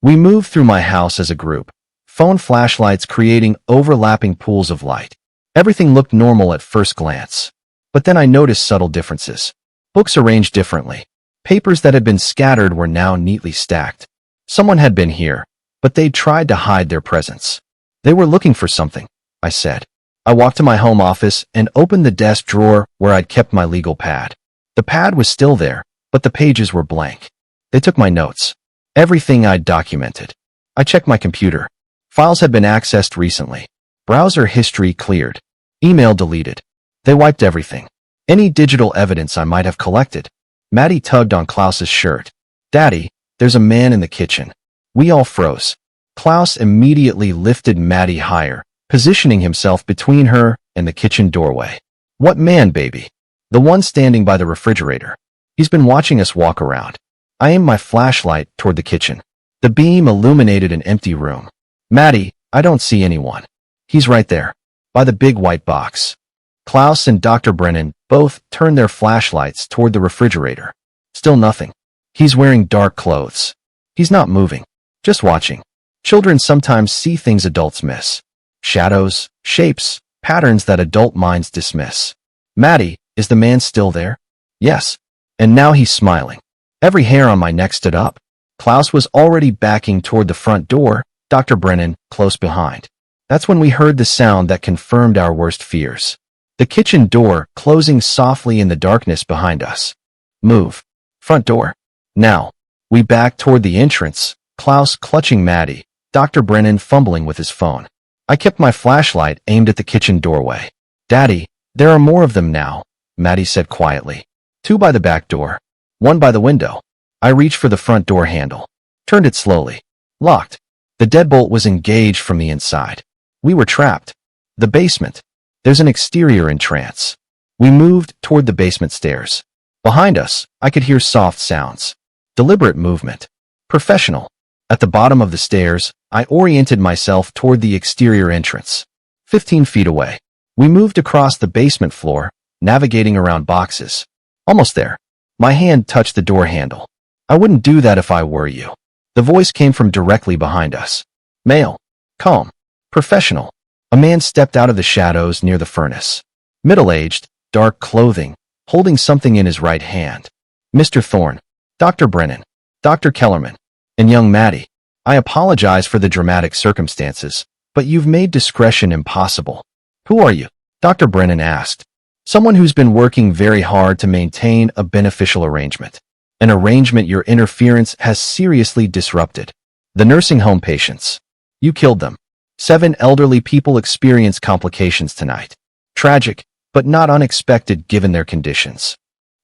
We moved through my house as a group. Phone flashlights creating overlapping pools of light. Everything looked normal at first glance. But then I noticed subtle differences. Books arranged differently. Papers that had been scattered were now neatly stacked. Someone had been here, but they'd tried to hide their presence. They were looking for something, I said. I walked to my home office and opened the desk drawer where I'd kept my legal pad. The pad was still there, but the pages were blank. They took my notes. Everything I'd documented. I checked my computer. Files had been accessed recently. Browser history cleared. Email deleted. They wiped everything. Any digital evidence I might have collected. Maddie tugged on Klaus's shirt. Daddy, there's a man in the kitchen. We all froze. Klaus immediately lifted Maddie higher, positioning himself between her and the kitchen doorway. What man, baby? The one standing by the refrigerator. He's been watching us walk around. I aimed my flashlight toward the kitchen. The beam illuminated an empty room. Maddie, I don't see anyone. He's right there, by the big white box. Klaus and Dr. Brennan both turned their flashlights toward the refrigerator. Still nothing. He's wearing dark clothes. He's not moving, just watching. Children sometimes see things adults miss. Shadows, shapes, patterns that adult minds dismiss. Maddie, is the man still there? Yes. And now he's smiling. Every hair on my neck stood up. Klaus was already backing toward the front door, Dr. Brennan close behind. That's when we heard the sound that confirmed our worst fears. The kitchen door closing softly in the darkness behind us. Move. Front door. Now. We backed toward the entrance, Klaus clutching Maddie, Dr. Brennan fumbling with his phone. I kept my flashlight aimed at the kitchen doorway. Daddy, there are more of them now, Maddie said quietly. 2 by the back door. 1 by the window. I reached for the front door handle. Turned it slowly. Locked. The deadbolt was engaged from the inside. We were trapped. The basement. There's an exterior entrance. We moved toward the basement stairs. Behind us, I could hear soft sounds. Deliberate movement. Professional. At the bottom of the stairs, I oriented myself toward the exterior entrance. 15 feet away. We moved across the basement floor, navigating around boxes. Almost there. My hand touched the door handle. I wouldn't do that if I were you. The voice came from directly behind us. Male. Calm. Professional. A man stepped out of the shadows near the furnace. Middle-aged, dark clothing, holding something in his right hand. Mr. Thorne. Dr. Brennan. Dr. Kellerman. And young Maddie. I apologize for the dramatic circumstances, but you've made discretion impossible. Who are you? Dr. Brennan asked. Someone who's been working very hard to maintain a beneficial arrangement. An arrangement your interference has seriously disrupted. The nursing home patients. You killed them. 7 elderly people experienced complications tonight. Tragic, but not unexpected given their conditions.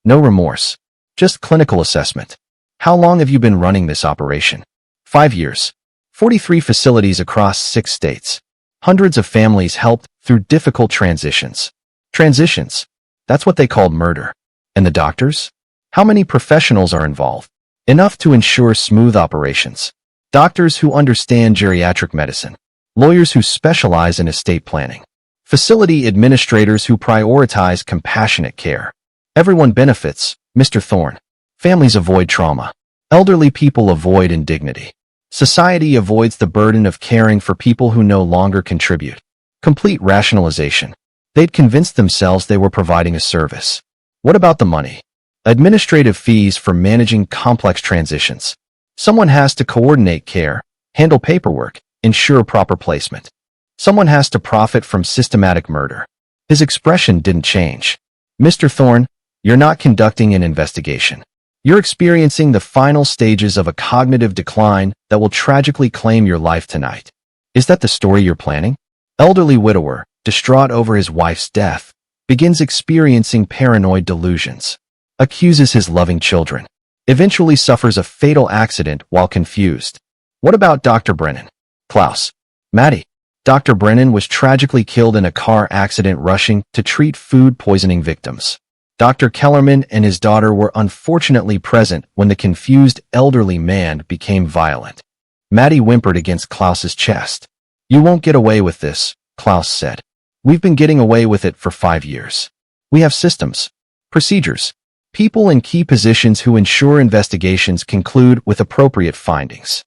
No remorse. Just clinical assessment. How long have you been running this operation? 5 years. 43 facilities across 6 states. Hundreds of families helped through difficult transitions. Transitions. That's what they called murder. And the doctors? How many professionals are involved? Enough to ensure smooth operations. Doctors who understand geriatric medicine. Lawyers who specialize in estate planning. Facility administrators who prioritize compassionate care. Everyone benefits, Mr. Thorne. Families avoid trauma. Elderly people avoid indignity. Society avoids the burden of caring for people who no longer contribute. Complete rationalization. They'd convinced themselves they were providing a service. What about the money? Administrative fees for managing complex transitions. Someone has to coordinate care, handle paperwork, ensure proper placement. Someone has to profit from systematic murder. His expression didn't change. Mr. Thorne, you're not conducting an investigation. You're experiencing the final stages of a cognitive decline that will tragically claim your life tonight. Is that the story you're planning? Elderly widower, distraught over his wife's death, begins experiencing paranoid delusions. Accuses his loving children. Eventually suffers a fatal accident while confused. What about Dr. Brennan? Klaus. Maddie. Dr. Brennan was tragically killed in a car accident rushing to treat food poisoning victims. Dr. Kellerman and his daughter were unfortunately present when the confused elderly man became violent. Maddie whimpered against Klaus's chest. You won't get away with this, Klaus said. We've been getting away with it for 5 years. We have systems, procedures, people in key positions who ensure investigations conclude with appropriate findings.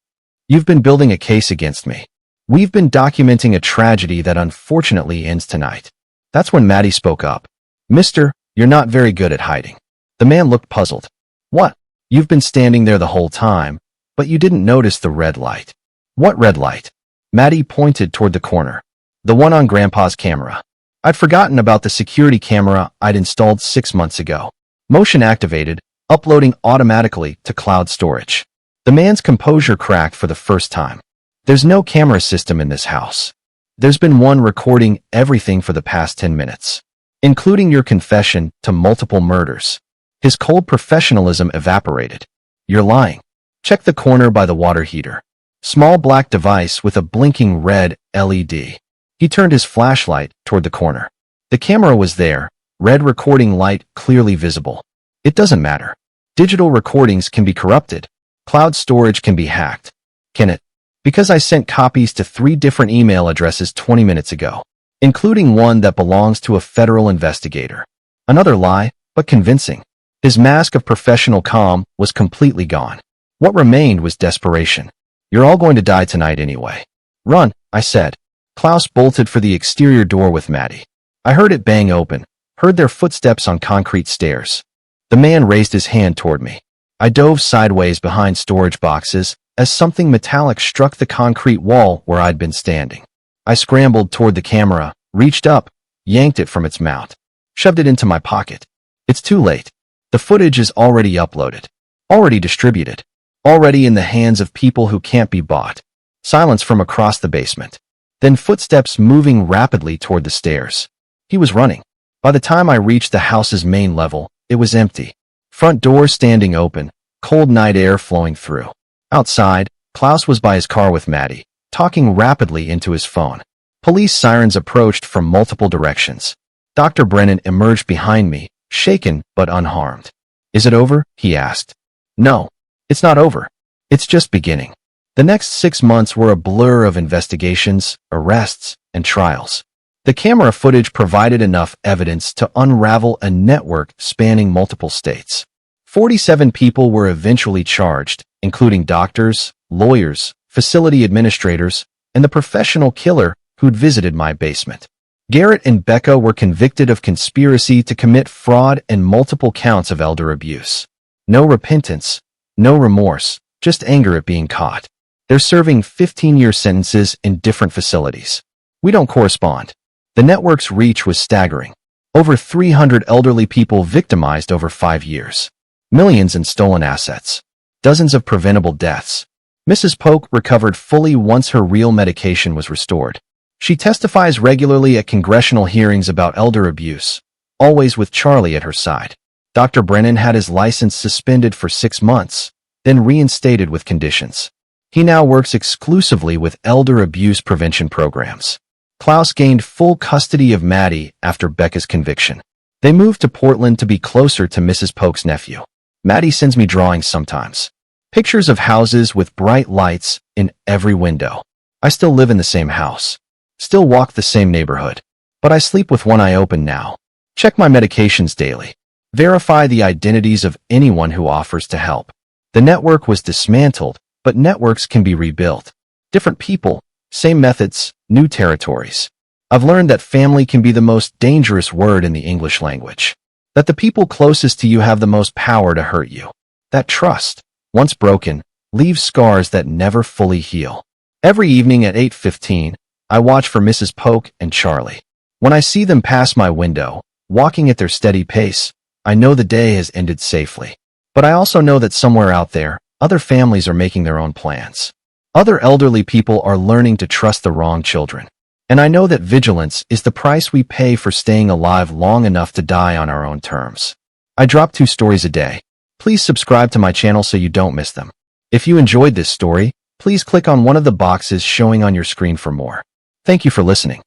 You've been building a case against me. We've been documenting a tragedy that unfortunately ends tonight. That's when Maddie spoke up. Mister, you're not very good at hiding. The man looked puzzled. What? You've been standing there the whole time, but you didn't notice the red light. What red light? Maddie pointed toward the corner. The one on Grandpa's camera. I'd forgotten about the security camera I'd installed 6 months ago. Motion activated, uploading automatically to cloud storage. The man's composure cracked for the first time. There's no camera system in this house. There's been one recording everything for the past 10 minutes. Including your confession to multiple murders. His cold professionalism evaporated. You're lying. Check the corner by the water heater. Small black device with a blinking red LED. He turned his flashlight toward the corner. The camera was there, red recording light clearly visible. It doesn't matter. Digital recordings can be corrupted. Cloud storage can be hacked. Can it? Because I sent copies to 3 different email addresses 20 minutes ago. Including one that belongs to a federal investigator. Another lie, but convincing. His mask of professional calm was completely gone. What remained was desperation. You're all going to die tonight anyway. Run, I said. Klaus bolted for the exterior door with Maddie. I heard it bang open, heard their footsteps on concrete stairs. The man raised his hand toward me. I dove sideways behind storage boxes as something metallic struck the concrete wall where I'd been standing. I scrambled toward the camera, reached up, yanked it from its mount, shoved it into my pocket. It's too late. The footage is already uploaded, already distributed, already in the hands of people who can't be bought. Silence from across the basement. Then footsteps moving rapidly toward the stairs. He was running. By the time I reached the house's main level, it was empty. Front door standing open, cold night air flowing through. Outside, Klaus was by his car with Maddie, talking rapidly into his phone. Police sirens approached from multiple directions. Dr. Brennan emerged behind me, shaken but unharmed. Is it over? He asked. No, it's not over. It's just beginning. The next 6 months were a blur of investigations, arrests, and trials. The camera footage provided enough evidence to unravel a network spanning multiple states. 47 people were eventually charged, including doctors, lawyers, facility administrators, and the professional killer who'd visited my basement. Garrett and Becca were convicted of conspiracy to commit fraud and multiple counts of elder abuse. No repentance, no remorse, just anger at being caught. They're serving 15-year sentences in different facilities. We don't correspond. The network's reach was staggering. Over 300 elderly people victimized over 5 years. Millions in stolen assets. Dozens of preventable deaths. Mrs. Polk recovered fully once her real medication was restored. She testifies regularly at congressional hearings about elder abuse, always with Charlie at her side. Dr. Brennan had his license suspended for 6 months, then reinstated with conditions. He now works exclusively with elder abuse prevention programs. Klaus gained full custody of Maddie after Becca's conviction. They moved to Portland to be closer to Mrs. Polk's nephew. Maddie sends me drawings sometimes. Pictures of houses with bright lights in every window. I still live in the same house. Still walk the same neighborhood. But I sleep with one eye open now. Check my medications daily. Verify the identities of anyone who offers to help. The network was dismantled, but networks can be rebuilt. Different people, same methods, new territories. I've learned that family can be the most dangerous word in the English language. That the people closest to you have the most power to hurt you. That trust, once broken, leaves scars that never fully heal. Every evening at 8:15, I watch for Mrs. Polk and Charlie. When I see them pass my window, walking at their steady pace, I know the day has ended safely. But I also know that somewhere out there, other families are making their own plans. Other elderly people are learning to trust the wrong children. And I know that vigilance is the price we pay for staying alive long enough to die on our own terms. I drop 2 stories a day. Please subscribe to my channel so you don't miss them. If you enjoyed this story, please click on one of the boxes showing on your screen for more. Thank you for listening.